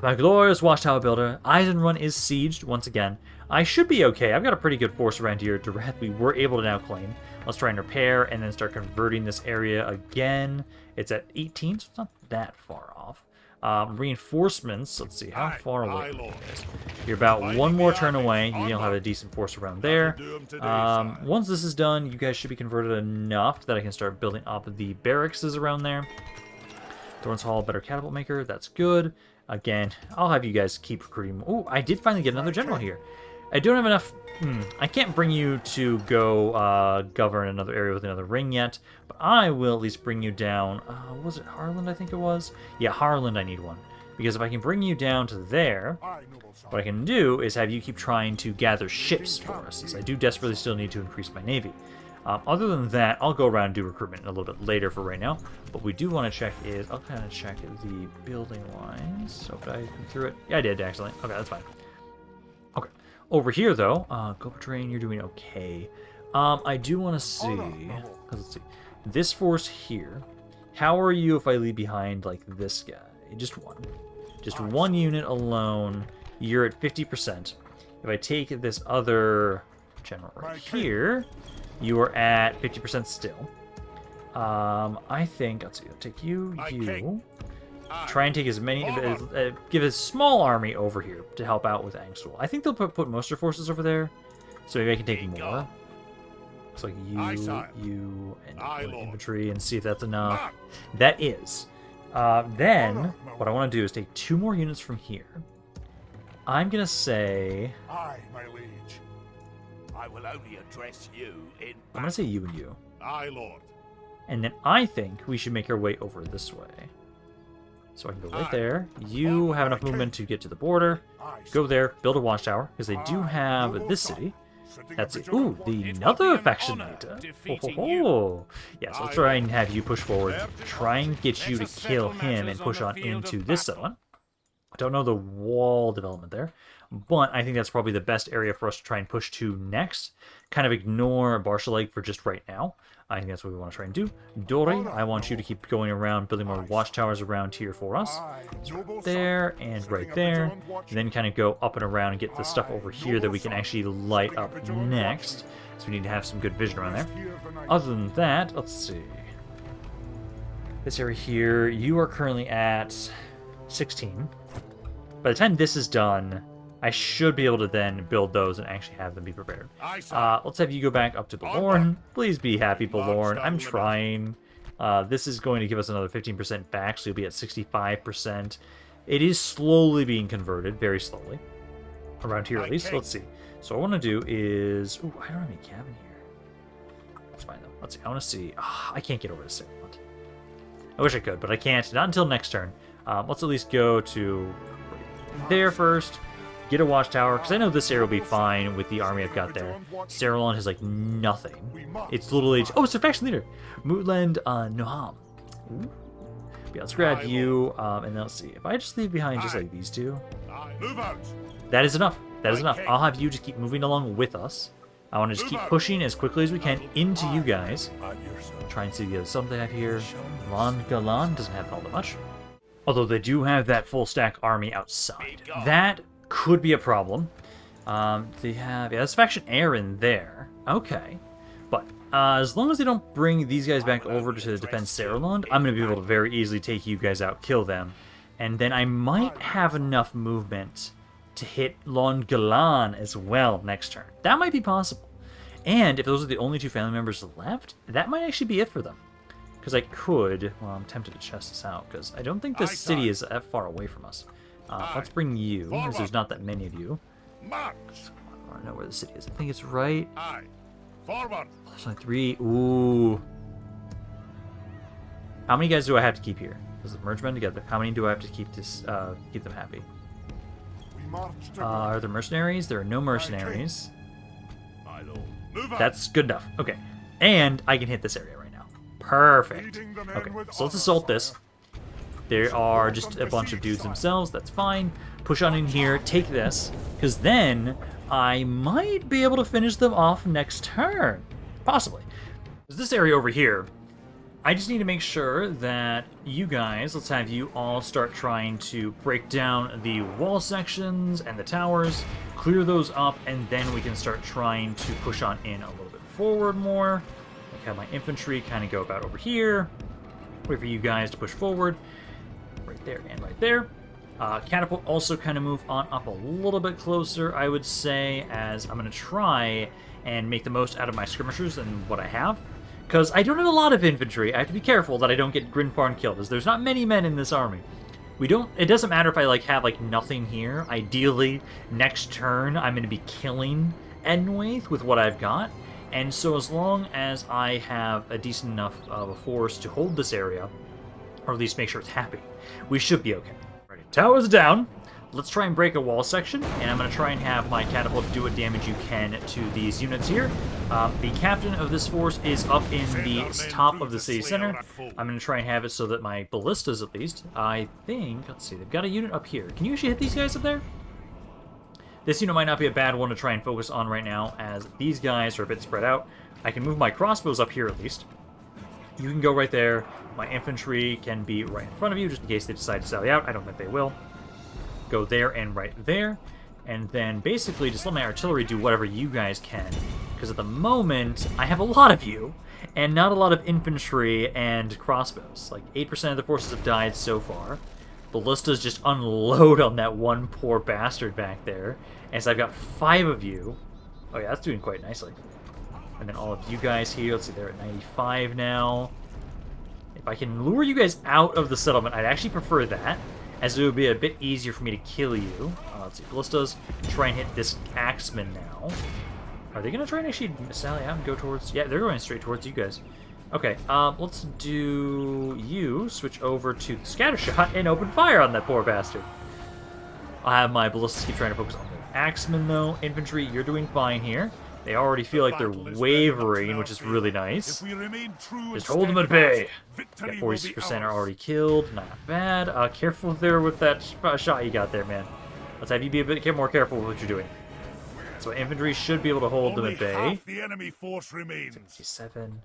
S1: My glorious watchtower builder. Eisenrun is sieged once again. I should be okay. I've got a pretty good force around here. Derwath, we were able to now claim. Let's try and repair and then start converting this area again. It's at 18, so it's not that far off. Reinforcements, let's see, how far away are you guys? You're about one more turn away. You'll have a decent force around there. Once this is done, you guys should be converted enough that I can start building up the barracks around there. Thorn's Hall, better catapult maker, that's good. Again, I'll have you guys keep recruiting. Oh, I did finally get another general here. I don't have enough... I can't bring you to go govern another area with another ring yet, but I will at least bring you down... was it Harland, I think it was? Yeah, Harland, I need one. Because if I can bring you down to there, what I can do is have you keep trying to gather ships for us, as I do desperately still need to increase my navy. Other than that, I'll go around and do recruitment a little bit later for right now. What we do want to check is... I'll kind of check the building lines. So did I come through it? Yeah, I did, actually. Okay, that's fine. Okay. Over here, though, Go Train, you're doing okay. I do want to see... Let's see. This force here. How are you if I leave behind, like, this guy? Just one. Just one unit alone. You're at 50%. If I take this other general right here, you are at 50% still. I think, let's see, I'll take you, you. Try and take as many, give a small army over here to help out with Angstful. I think they'll put most of their forces over there, so maybe I can take more. Looks like you, and infantry, and see if that's enough. That is. Then, what I want to do is take 2 more units from here. I'm gonna say.
S2: Aye, my liege.
S3: I will only address you in.
S1: I'm gonna say you and you.
S2: Aye, lord.
S1: And then I think we should make our way over this way. So I can go right there. You have enough movement to get to the border. Go there, build a watchtower, because they do have this city. That's it. Ooh, another faction leader. Oh. Yeah, so let's try and have you push forward. Try and get you to kill him and push on into this settlement. I don't know the wall development there, but I think that's probably the best area for us to try and push to next. Kind of ignore Barshaleg for just right now. I think that's what we want to try and do. Dori, I want you to keep going around, building more watchtowers around here for us. So right there and right there. And then kind of go up and around and get the stuff over here that we can actually light up next. So we need to have some good vision around there. Other than that, let's see. This area here, you are currently at 16. By the time this is done, I should be able to then build those and actually have them be prepared. Let's have you go back up to Belorn. Please be happy, Belorn. I'm trying. This is going to give us another 15% back, so you'll be at 65%. It is slowly being converted, very slowly. Around here, at least. Let's see. So what I want to do is... Ooh, I don't have any cabin here. That's fine, though. Let's see. I want to see... I can't get over to Serelond. I wish I could, but I can't. Not until next turn. Let's at least go to there first. Get a watchtower, because I know this area will be fine with the army I've got there. Serelond has, like, nothing. It's literally... Oh, it's a faction leader! Mootland Noham. Yeah, let's grab you, and then let's see. If I just leave behind just, like, these two...
S2: Move out.
S1: That is enough. That is enough. I'll have you just keep moving along with us. I want to just keep pushing as quickly as we can into you guys. Try and see the other stuff they have here. Galan doesn't have all that much. Although they do have that full stack army outside. That could be a problem. They have... Yeah, that's faction Aaron there. Okay. But as long as they don't bring these guys back over to defend Serelond, I'm going to be able to very easily take you guys out, kill them. And then I might have enough movement to hit Lon Galan as well next turn. That might be possible. And if those are the only 2 family members left, that might actually be it for them. Because I could... Well, I'm tempted to chest this out, because I don't think this city is that far away from us. Let's bring you, because there's not that many of you. I don't know where the city is. I think it's right...
S2: Forward.
S1: There's only 3. Ooh. How many guys do I have to keep here? Does it merge men together? How many do I have to keep to keep them happy? Are there mercenaries? There are no mercenaries. That's good enough. Okay. And I can hit this area right now. Perfect. Okay, so let's assault this. There are just a bunch of dudes themselves. That's fine. Push on in here. Take this. Because then I might be able to finish them off next turn. Possibly. Because this area over here, I just need to make sure that you guys, let's have you all start trying to break down the wall sections and the towers, clear those up, and then we can start trying to push on in a little bit forward more. Like have my infantry kind of go about over here. Wait for you guys to push forward. Right there and right there. Catapult also kind of move on up a little bit closer, I would say, as I'm going to try and make the most out of my skirmishers and what I have. Because I don't have a lot of infantry. I have to be careful that I don't get Grinfarn killed, as there's not many men in this army. It doesn't matter if I have nothing here. Ideally, next turn I'm going to be killing EDENWAITH with what I've got. And so as long as I have a decent enough of a force to hold this area, or at least make sure it's happy, we should be okay. Alright, towers down. Let's try and break a wall section, and I'm going to try and have my catapult do what damage you can to these units here. The captain of this force is up in the top of the city center. I'm going to try and have it so that my ballistas, at least, I think, let's see, they've got a unit up here. Can you actually hit these guys up there? This unit might not be a bad one to try and focus on right now, as these guys are a bit spread out. I can move my crossbows up here, at least. You can go right there. My infantry can be right in front of you, just in case they decide to sally out. I don't think they will. Go there and right there. and then basically just let my artillery do whatever you guys can. Because at the moment, I have a lot of you, and not a lot of infantry and crossbows. Like, 8% of the forces have died so far. Ballistas just unload on that one poor bastard back there. And so I've got 5 of you. Oh yeah, that's doing quite nicely. And then all of you guys here, let's see, they're at 95 now. If I can lure you guys out of the settlement, I'd actually prefer that, as it would be a bit easier for me to kill you. Let's see, ballistas, try and hit this axeman now. Are they going to try and actually sally out and go towards... Yeah, they're going straight towards you guys. Okay, let's do you switch over to the scattershot and open fire on that poor bastard. I'll have my ballistas keep trying to focus on the axeman, though. Infantry, you're doing fine here. They already feel like they're wavering, which is really nice. Just hold them at bay. Yeah, 46% are already killed. Not bad. Careful there with that shot you got there, man. Let's have you be a bit more careful with what you're doing. So infantry should be able to hold them at bay.
S2: Half the enemy force remains.
S1: 67.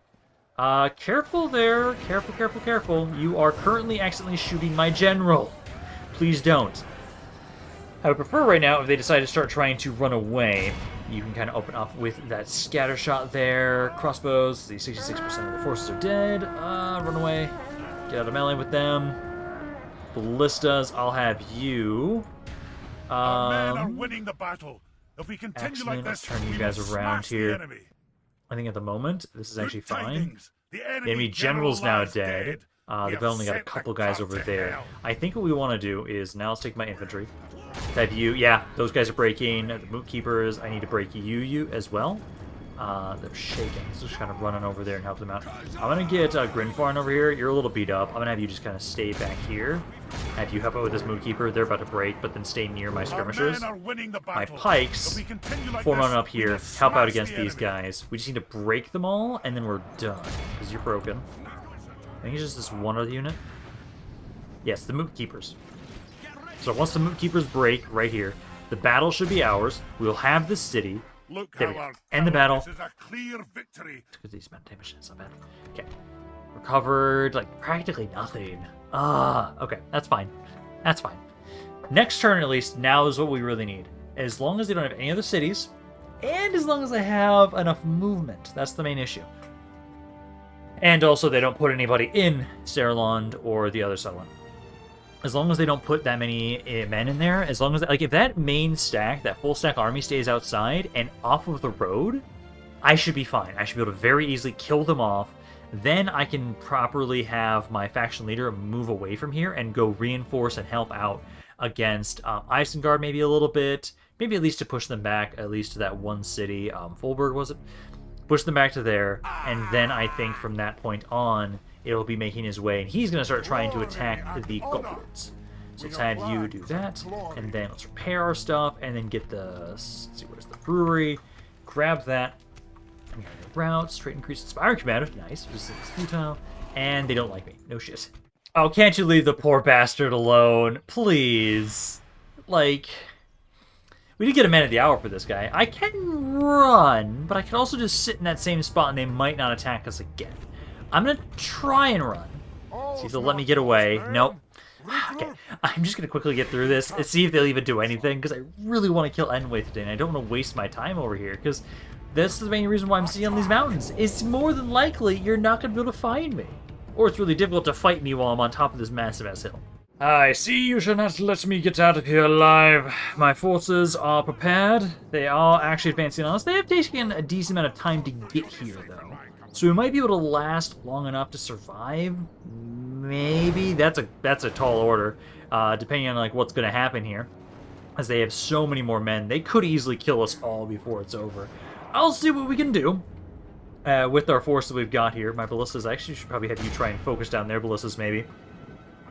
S1: Careful there. Careful, careful, careful. You are currently accidentally shooting my general. Please don't. I would prefer right now if they decide to start trying to run away. You can kind of open up with that scatter shot there. Crossbows, the 66% of the forces are dead. Run away. Get out of melee with them. Ballistas, I'll have you.
S2: Our men are winning the battle. If we continue like
S1: let's
S2: this,
S1: turn you
S2: we
S1: guys
S2: will
S1: around
S2: smash the
S1: here.
S2: enemy.
S1: I think at the moment, this is actually
S2: Good
S1: fine.
S2: tidings. The
S1: Enemy general's now
S2: lies
S1: dead.
S2: We
S1: They've
S2: have
S1: only got a
S2: sent
S1: couple
S2: the
S1: guys
S2: cart
S1: over
S2: to
S1: there.
S2: hell.
S1: I think what we want to do is, now let's take my infantry. Have you, yeah, those guys are breaking. The Moot Keepers, I need to break you as well. They're shaking, so just kind of running over there and help them out. I'm going to get Grinfarn over here. You're a little beat up. I'm going to have you just kind of stay back here. Have you help out with this Moot Keeper. They're about to break, but then stay near my skirmishers. My pikes form on up here, help out against these guys. We just need to break them all, and then we're done, because you're broken. I think it's just this one other unit. Yes, the Moot Keepers. So once the Moot Keepers break right here, the battle should be ours. We'll have this city.
S2: Look
S1: There we
S2: how
S1: go.
S2: our
S1: End the battle.
S2: This is a clear victory.
S1: Because these amount of damage, it's not bad. Okay. Recovered, like, practically nothing. Okay, that's fine. That's fine. Next turn, at least, now is what we really need. As long as they don't have any other cities, and as long as they have enough movement. That's the main issue. And also, they don't put anybody in Serelond or the other settlement. As long as they don't put that many men in there, as long as, like, if that main stack, that full stack army stays outside and off of the road, I should be fine. I should be able to very easily kill them off. Then I can properly have my faction leader move away from here and go reinforce and help out against Isengard maybe a little bit. Maybe at least to push them back, at least to that one city. Fulberg, was it? Push them back to there, and then I think from that point on, it'll be making his way, and he's going to start trying to attack the goblins. So let's have you do that, and then let's repair our stuff, and then get the, let's see, where's the brewery, grab that, and the route, straight increase inspiring command, nice, resistance futile, and they don't like me, no shit. Oh, can't you leave the poor bastard alone, please? Like, we did get a man of the hour for this guy. I can run, but I can also just sit in that same spot, and they might not attack us again. I'm going to try and run. See if they'll let me get away. Nope. Okay, I'm just going to quickly get through this and see if they'll even do anything, because I really want to kill EDENWAITH today, and I don't want to waste my time over here, because this is the main reason why I'm sitting on these mountains. It's more than likely you're not going to be able to find me. Or it's really difficult to fight me while I'm on top of this massive-ass hill. I see you shall not let me get out of here alive. My forces are prepared. They are actually advancing on us. They have taken a decent amount of time to get here, though. So we might be able to last long enough to survive. Maybe. That's a tall order, depending on like what's going to happen here. As they have so many more men, they could easily kill us all before it's over. I'll see what we can do with our force that we've got here. My ballistas, I actually should probably have you try and focus down their ballistas, maybe.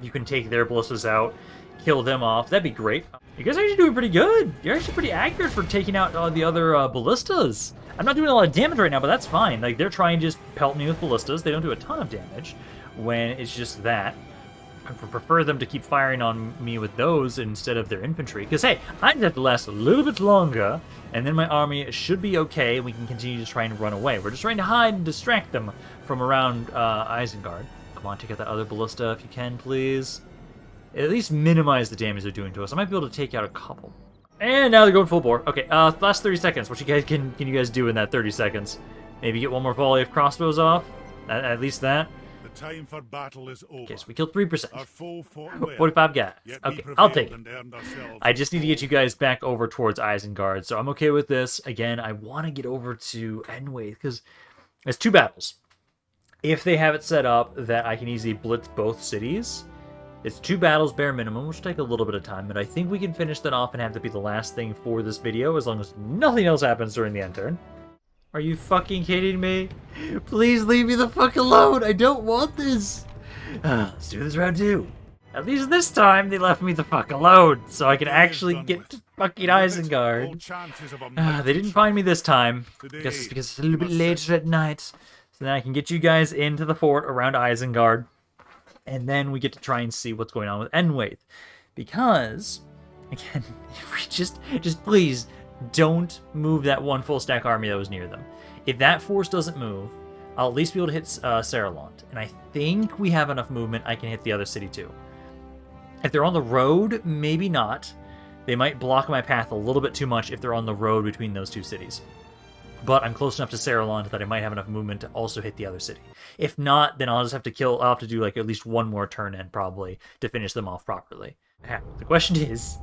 S1: You can take their ballistas out, kill them off. That'd be great. You guys are actually doing pretty good. You're actually pretty accurate for taking out the other ballistas. I'm not doing a lot of damage right now, but that's fine. Like, they're trying to just pelt me with ballistas. They don't do a ton of damage when it's just that. I prefer them to keep firing on me with those instead of their infantry. Because, hey, I just have to last a little bit longer, and then my army should be okay, and we can continue to try and run away. We're just trying to hide and distract them from around Isengard. Come on, take out that other ballista if you can, please. At least minimize the damage they're doing to us. I might be able to take out a couple. And now they're going full bore. Okay, last 30 seconds. What you guys can you guys do in that 30 seconds? Maybe get one more volley of crossbows off? At least that?
S2: The time for battle is over.
S1: Okay, so we killed 3%.
S2: Our foe fought well,
S1: 45 guys.
S2: yet we
S1: Okay, I'll
S2: prevailed
S1: take it.
S2: and earned ourselves
S1: I just need to get you guys back over towards Isengard, so I'm okay with this. Again, I want to get over to EDENWAITH, because it's 2 battles. If they have it set up that I can easily blitz both cities, it's 2 battles bare minimum, which will take a little bit of time, but I think we can finish that off and have to be the last thing for this video, as long as nothing else happens during the end turn. Are you fucking kidding me? Please leave me the fuck alone! I don't want this! Let's do this round 2. At least this time, they left me the fuck alone, so I can actually get to fucking Isengard.
S2: all chances of a
S1: They didn't find me this time.
S2: Today
S1: Guess it's because it's a little bit later at night. So then I can get you guys into the fort around Isengard. And then we get to try and see what's going on with EDENWAITH. Because, again, if we just please don't move that 1 full stack army that was near them. If that force doesn't move, I'll at least be able to hit Serelond. And I think we have enough movement I can hit the other city too. If they're on the road, maybe not. They might block my path a little bit too much if they're on the road between those 2 cities. But I'm close enough to Serelond that I might have enough movement to also hit the other city. If not, then I'll just have to kill. I'll have to do like at least 1 more turn in probably to finish them off properly. The question is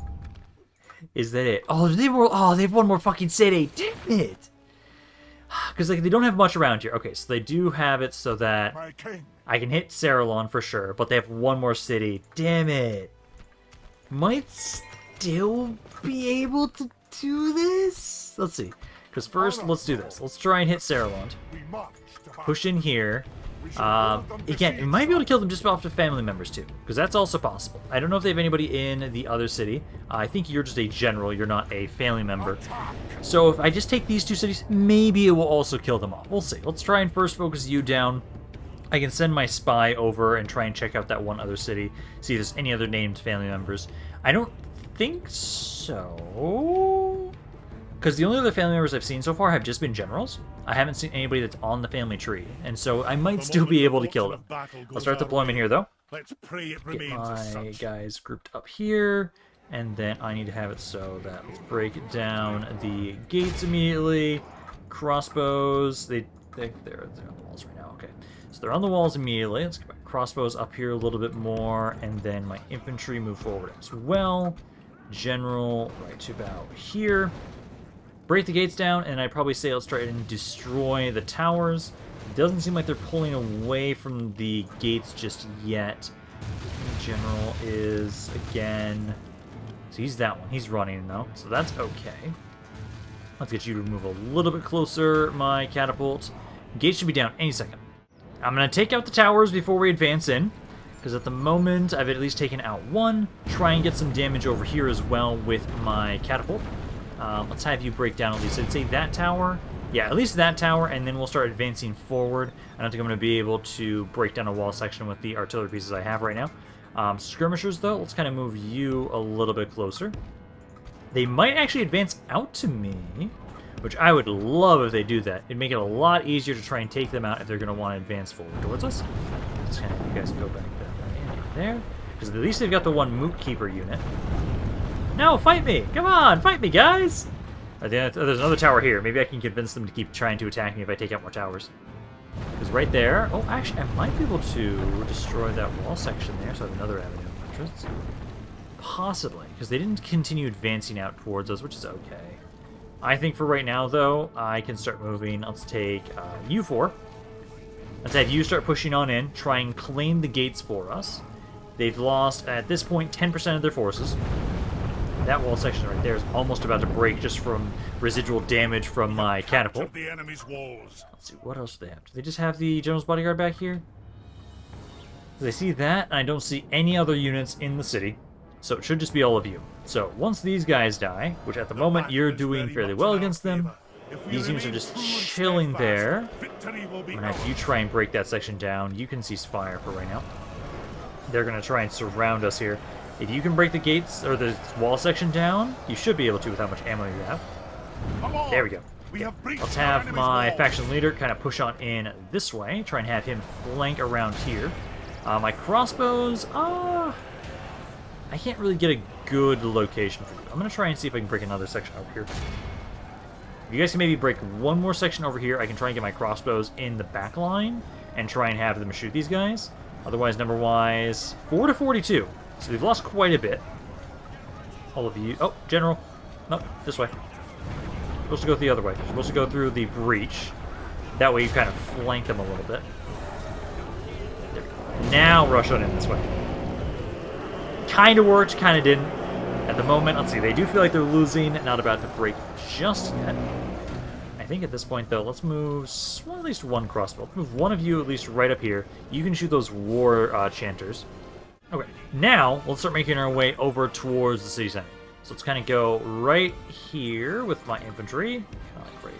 S1: that it? Oh, they have 1 more fucking city. Damn it! Because like they don't have much around here. Okay, so they do have it so that
S2: My king.
S1: I can hit Serelond for sure, but they have 1 more city. Damn it! Might still be able to do this. Let's see. Because first, let's do this. Let's try and hit Serelond.
S2: We march to
S1: Push in here. Again, we might be able to kill them just off to family members too, because that's also possible. I don't know if they have anybody in the other city. I think you're just a general. You're not a family member. So if I just take these 2 cities, maybe it will also kill them off. We'll see. Let's try and first focus you down. I can send my spy over and try and check out that 1 other city, see if there's any other named family members. I don't think so. Because the only other family members I've seen so far have just been generals. I haven't seen anybody that's on the family tree, and so I might still be able to kill them. I'll start deployment here, though.
S2: Let's pray it
S1: Get
S2: remains as
S1: my
S2: such.
S1: guys grouped up here, and then I need to have it so that let's break down the gates immediately. Crossbows, they're on the walls right now. Okay, so they're on the walls immediately. Let's get my crossbows up here a little bit more, and then my infantry move forward as well. General right to about here. Break the gates down, and I'd probably say let's try and destroy the towers. It doesn't seem like they're pulling away from the gates just yet. General is, again... So he's that one. He's running now, so that's okay. Let's get you to move a little bit closer, my catapult. Gates should be down any second. I'm going to take out the towers before we advance in, because at the moment I've at least taken out 1. Try and get some damage over here as well with my catapult. Let's have you break down at least, I'd say that tower. Yeah, at least that tower, and then we'll start advancing forward. I don't think I'm going to be able to break down a wall section with the artillery pieces I have right now. Skirmishers, though, let's kind of move you a little bit closer. They might actually advance out to me, which I would love if they do that. It'd make it a lot easier to try and take them out if they're going to want to advance forward towards us. Let's kind of, you guys go back there, because at least they've got the 1 Moot Keeper unit. No, fight me! Come on, fight me, guys! There's another tower here. Maybe I can convince them to keep trying to attack me if I take out more towers. Because right there... Oh, actually, I might be able to destroy that wall section there, so I have another avenue of entrance. Possibly, because they didn't continue advancing out towards us, which is okay. I think for right now, though, I can start moving. Let's take you 4. Let's have you start pushing on in, try and claim the gates for us. They've lost, at this point, 10% of their forces. That wall section right there is almost about to break just from residual damage from my catapult.
S2: The enemy's walls.
S1: Let's see, what else do they have? Do they just have the General's Bodyguard back here? I see that, and I don't see any other units in the city, so it should just be all of you. So once these guys die, which at the moment you're doing fairly well against them, these units are just chilling there. I'm going to have you try and break that section down. You can cease fire for right now. They're going to try and surround us here. If you can break the gates or the wall section down, you should be able to with how much ammo you have. There we go. Let's have my faction leader kind of push on in this way. Try and have him flank around here. My crossbows, I can't really get a good location for you. I'm going to try and see if I can break another section over here. If you guys can maybe break one more section over here, I can try and get my crossbows in the back line and try and have them shoot these guys. Otherwise, number-wise, 4 to 42. So we've lost quite a bit. All of you... Oh, General. Nope, this way. Supposed to go the other way. Supposed to go through the breach. That way you kind of flank them a little bit. There we go. Now rush on in this way. Kind of worked, kind of didn't. At the moment, let's see, they do feel like they're losing. Not about to break just yet. I think at this point, though, let's move at least one crossbow. Let's move one of you at least right up here. You can shoot those war chanters. Okay, now let's start making our way over towards the city center. So let's kind of go right here with my infantry. Great.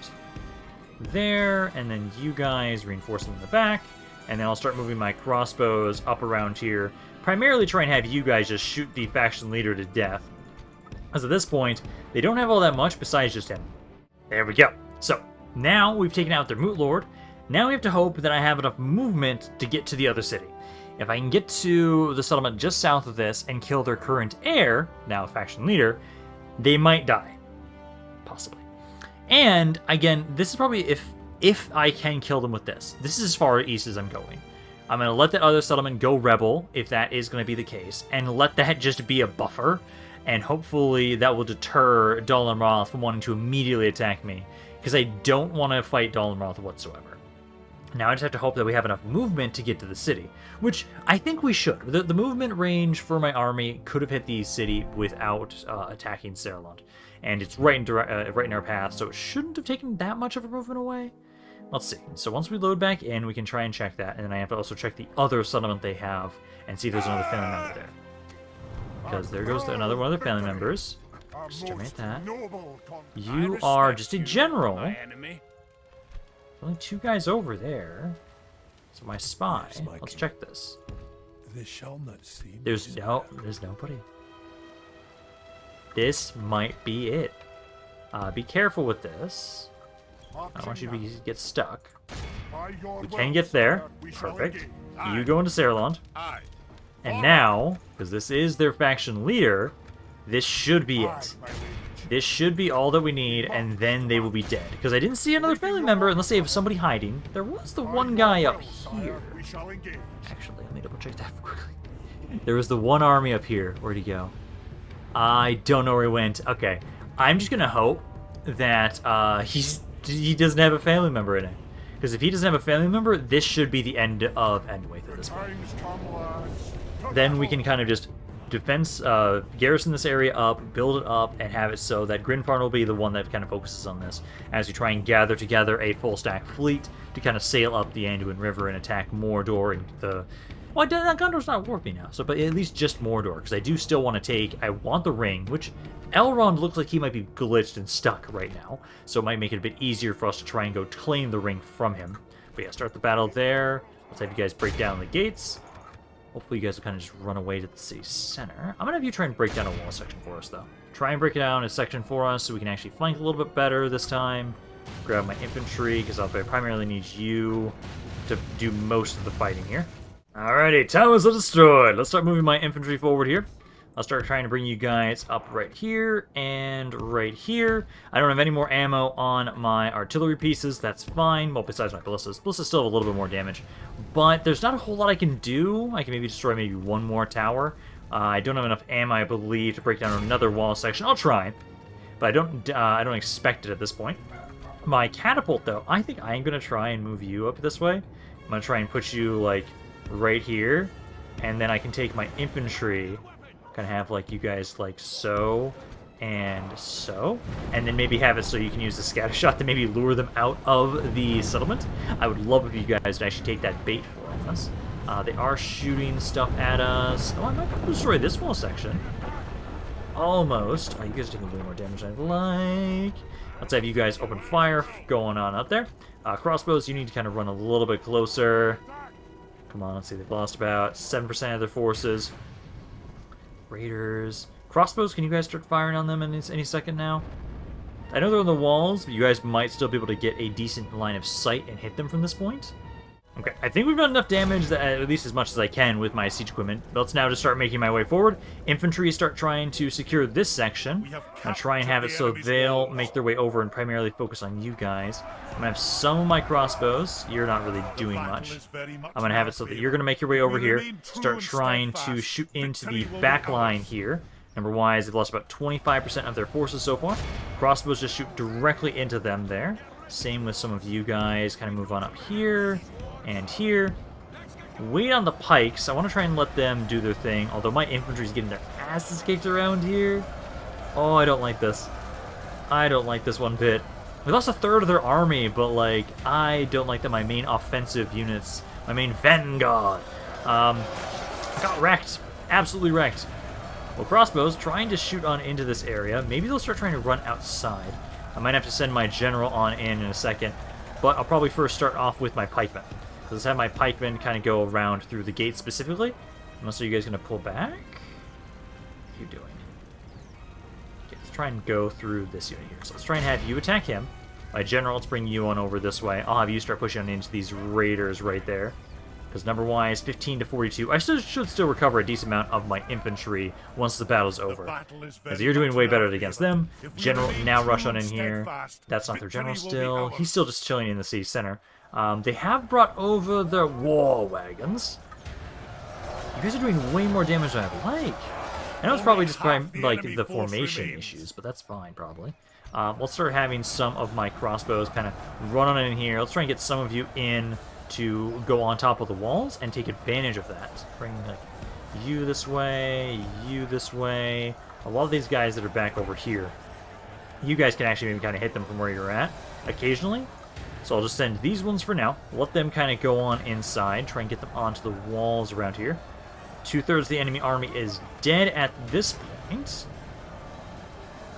S1: There, and then you guys reinforce them in the back. And then I'll start moving my crossbows up around here. Primarily try and have you guys just shoot the faction leader to death. As at this point, they don't have all that much besides just him. There we go. So, now we've taken out their Moot Lord. Now we have to hope that I have enough movement to get to the other city. If I can get to the settlement just south of this and kill their current heir, now faction leader, they might die. Possibly. And, again, this is probably if I can kill them with this. This is as far east as I'm going. I'm going to let that other settlement go rebel, if that is going to be the case, and let that just be a buffer, and hopefully that will deter Dol from wanting to immediately attack me, because I don't want to fight Dol whatsoever. Now I just have to hope that we have enough movement to get to the city, which I think we should. The movement range for my army could have hit the city without attacking Serelond, and it's right in our path, so it shouldn't have taken that much of a movement away. Let's see. So once we load back in, we can try and check that, and then I have to also check the other settlement they have and see if there's another family member there. Because there goes another one of their family members. Exterminate that. You are just a general. Only 2 guys over there. So my spy. Let's check this. There's nobody. This might be it. Be careful with this. I don't want you to get stuck. We can get there. Perfect. You go into Serelond. And now, because this is their faction leader, this should be it. This should be all that we need, and then they will be dead. Because I didn't see another family member unless they have somebody hiding. There was the one guy up here. Actually, let me double check that quickly. There was the one army up here. Where'd he go? I don't know where he went. Okay. I'm just going to hope that he doesn't have a family member in it. Because if he doesn't have a family member, this should be the end of EDENWAITH at this point. Then we can kind of just garrison this area up, build it up, and have it so that Grinfarn will be the one that kind of focuses on this as we try and gather together a full stack fleet to kind of sail up the Anduin River and attack Mordor and the... Well, Gondor's not with me now, so but at least just Mordor, because I do still want to take... I want the ring, which Elrond looks like he might be glitched and stuck right now, so it might make it a bit easier for us to try and go claim the ring from him. But yeah, start the battle there. Let's have you guys break down the gates. Hopefully you guys will kind of just run away to the city center. I'm going to have you try and break down a wall section for us, though. Try and break it down a section for us so we can actually flank a little bit better this time. Grab my infantry, because I'll primarily need you to do most of the fighting here. Alrighty, towers are destroyed. Let's start moving my infantry forward here. I'll start trying to bring you guys up right here and right here. I don't have any more ammo on my artillery pieces. That's fine. Well, besides my ballistas. Ballistas still have a little bit more damage. But there's not a whole lot I can do. I can maybe destroy maybe one more tower. I don't have enough ammo, I believe, to break down another wall section. I'll try. But I don't expect it at this point. My catapult, though, I think I'm going to try and move you up this way. I'm going to try and put you, like, right here. And then I can take my infantry... Kind of have like you guys like so and so, and then maybe have it so you can use the scatter shot to maybe lure them out of the settlement. I would love if you guys would actually take that bait for us. They are shooting stuff at us. Oh, I might be able to destroy this wall section. Almost. Oh, you guys are taking a little more damage than I'd like. Let's have you guys open fire going on up there. Crossbows, you need to kind of run a little bit closer. Come on, let's see. They've lost about 7% of their forces. Raiders. Crossbows, can you guys start firing on them any second now? I know they're on the walls, but you guys might still be able to get a decent line of sight and hit them from this point. Okay, I think we've done enough damage, that, at least as much as I can with my siege equipment. Let's now just start making my way forward. Infantry start trying to secure this section. And try and have it so they'll make their way over and primarily focus on you guys. I'm gonna have some of my crossbows. You're not really doing much. I'm gonna have it so that you're gonna make your way over here. Start trying to shoot into the back line here. Number-wise, they've lost about 25% of their forces so far. Crossbows just shoot directly into them there. Same with some of you guys. Kind of move on up here and here. Wait on the pikes. I want to try and let them do their thing, although my infantry's getting their asses kicked around here. Oh, I don't like this. I don't like this one bit. We lost a third of their army, but, like, I don't like that my main offensive units, my main vanguard, got wrecked. Absolutely wrecked. Well, crossbows trying to shoot on into this area. Maybe they'll start trying to run outside. I might have to send my general on in a second, but I'll probably first start off with my pikemen. Let's have my pikemen kind of go around through the gate specifically. Unless are you guys going to pull back? What are you doing? Okay, let's try and go through this unit here. So let's try and have you attack him. My general, let's bring you on over this way. I'll have you start pushing on into these raiders right there. Because number-wise, 15 to 42. I should still recover a decent amount of my infantry once the battle's over. As you're doing way better against them. General, now rush on in here. That's not their general still. He's still just chilling in the city center. They have brought over their war wagons. You guys are doing way more damage than I'd like. I know it's probably just like the formation issues, but that's fine probably. Let's start having some of my crossbows kind of run on in here. Let's try and get some of you in to go on top of the walls and take advantage of that. Bring like you this way, you this way. A lot of these guys that are back over here, you guys can actually maybe kind of hit them from where you're at occasionally. So I'll just send these ones for now. Let them kind of go on inside, try and get them onto the walls around here. 2/3 of the enemy army is dead at this point.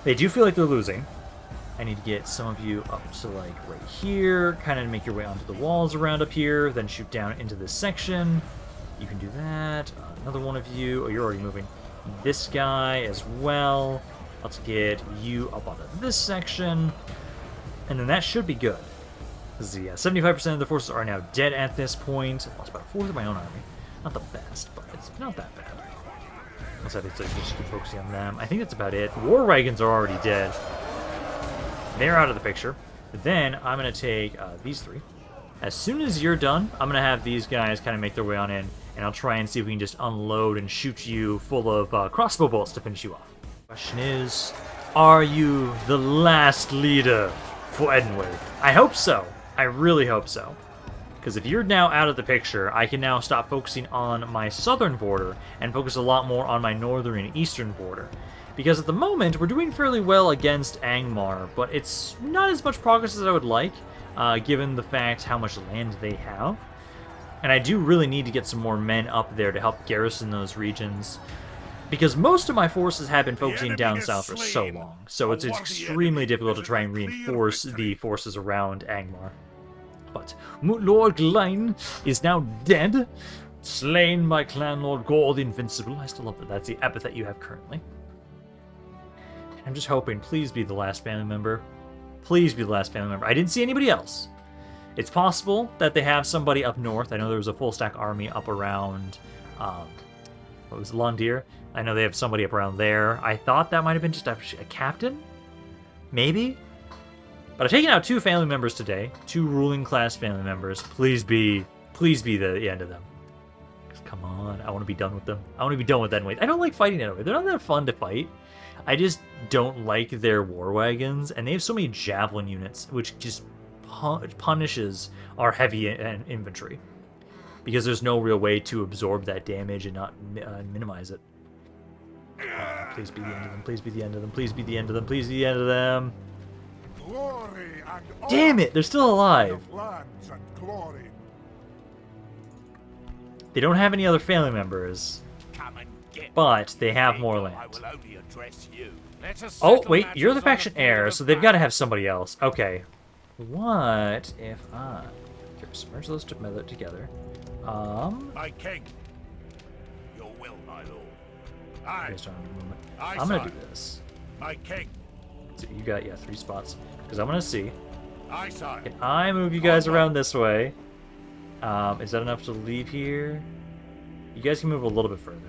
S1: They do feel like they're losing. I need to get some of you up to, like, right here. Kind of make your way onto the walls around up here. Then shoot down into this section. You can do that. Another one of you. Oh, you're already moving. This guy as well. Let's get you up onto this section. And then that should be good. Yeah, 75% of the forces are now dead at this point. I lost about 1/4 of my own army. Not the best, but it's not that bad. Let's have to just keep focusing on them. I think that's about it. War wagons are already dead. They're out of the picture. Then I'm going to take these three. As soon as you're done, I'm going to have these guys kind of make their way on in, and I'll try and see if we can just unload and shoot you full of crossbow bolts to finish you off. Question is, are you the last leader for EDENWAITH? I hope so. I really hope so. Because if you're now out of the picture, I can now stop focusing on my southern border and focus a lot more on my northern and eastern border. Because at the moment, we're doing fairly well against Angmar, but it's not as much progress as I would like, given the fact how much land they have. And I do really need to get some more men up there to help garrison those regions, because most of my forces have been focusing down south for so long, so it's extremely difficult to try and reinforce the forces around Angmar. But Moot Lord Glein is now dead, slain by Clan Lord Gore the Invincible. I still love that that's the epithet you have currently. I'm just hoping, please be the last family member. Please be the last family member. I didn't see anybody else. It's possible that they have somebody up north. I know there was a full stack army up around, what was it, Londir? I know they have somebody up around there. I thought that might have been just a captain? Maybe? But I've taken out 2 family members today. 2 ruling class family members. Please be the end of them. Come on, I want to be done with them. I want to be done with EDENWAITH. I don't like fighting EDENWAITH. They're not that fun to fight. I just don't like their war wagons, and they have so many javelin units, which just punishes our heavy infantry, because there's no real way to absorb that damage and not minimize it. Please be the end of them. Please be the end of them. Please be the end of them. Please be the end of them. Damn it! They're still alive. They don't have any other family members, but they have more land. Oh, wait, you're the faction heir, so they've got to have somebody else. Okay. What if I just merge those together?
S3: My king. Your will, my lord.
S1: I'm gonna do this.
S3: My king.
S1: So you got 3 spots, because I'm gonna see.
S3: Can
S1: I move you guys around this way? Is that enough to leave here? You guys can move a little bit further.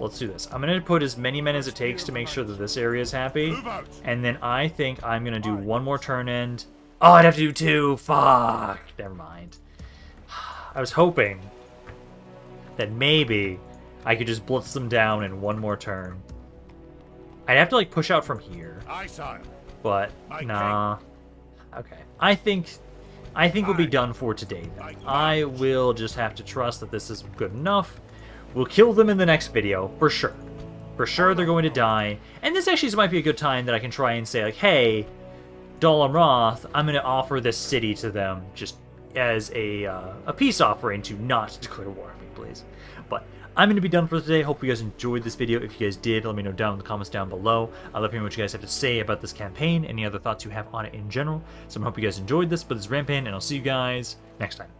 S1: Let's do this. I'm going to put as many men as it takes to make sure that this area is happy. And then I think I'm going to do one more turn end. Oh, I'd have to do 2. Fuck. Never mind. I was hoping that maybe I could just blitz them down in one more turn. I'd have to, like, push out from here. But, nah. Okay. I think we'll be done for today, then. I will just have to trust that this is good enough. We'll kill them in the next video, for sure. For sure they're going to die. And this actually might be a good time that I can try and say, like, hey, Dol Amroth, I'm going to offer this city to them just as a peace offering to not declare war on me, please. But I'm going to be done for today. Hope you guys enjoyed this video. If you guys did, let me know down in the comments down below. I love hearing what you guys have to say about this campaign, any other thoughts you have on it in general. So I hope you guys enjoyed this, but this is Rampaned, and I'll see you guys next time.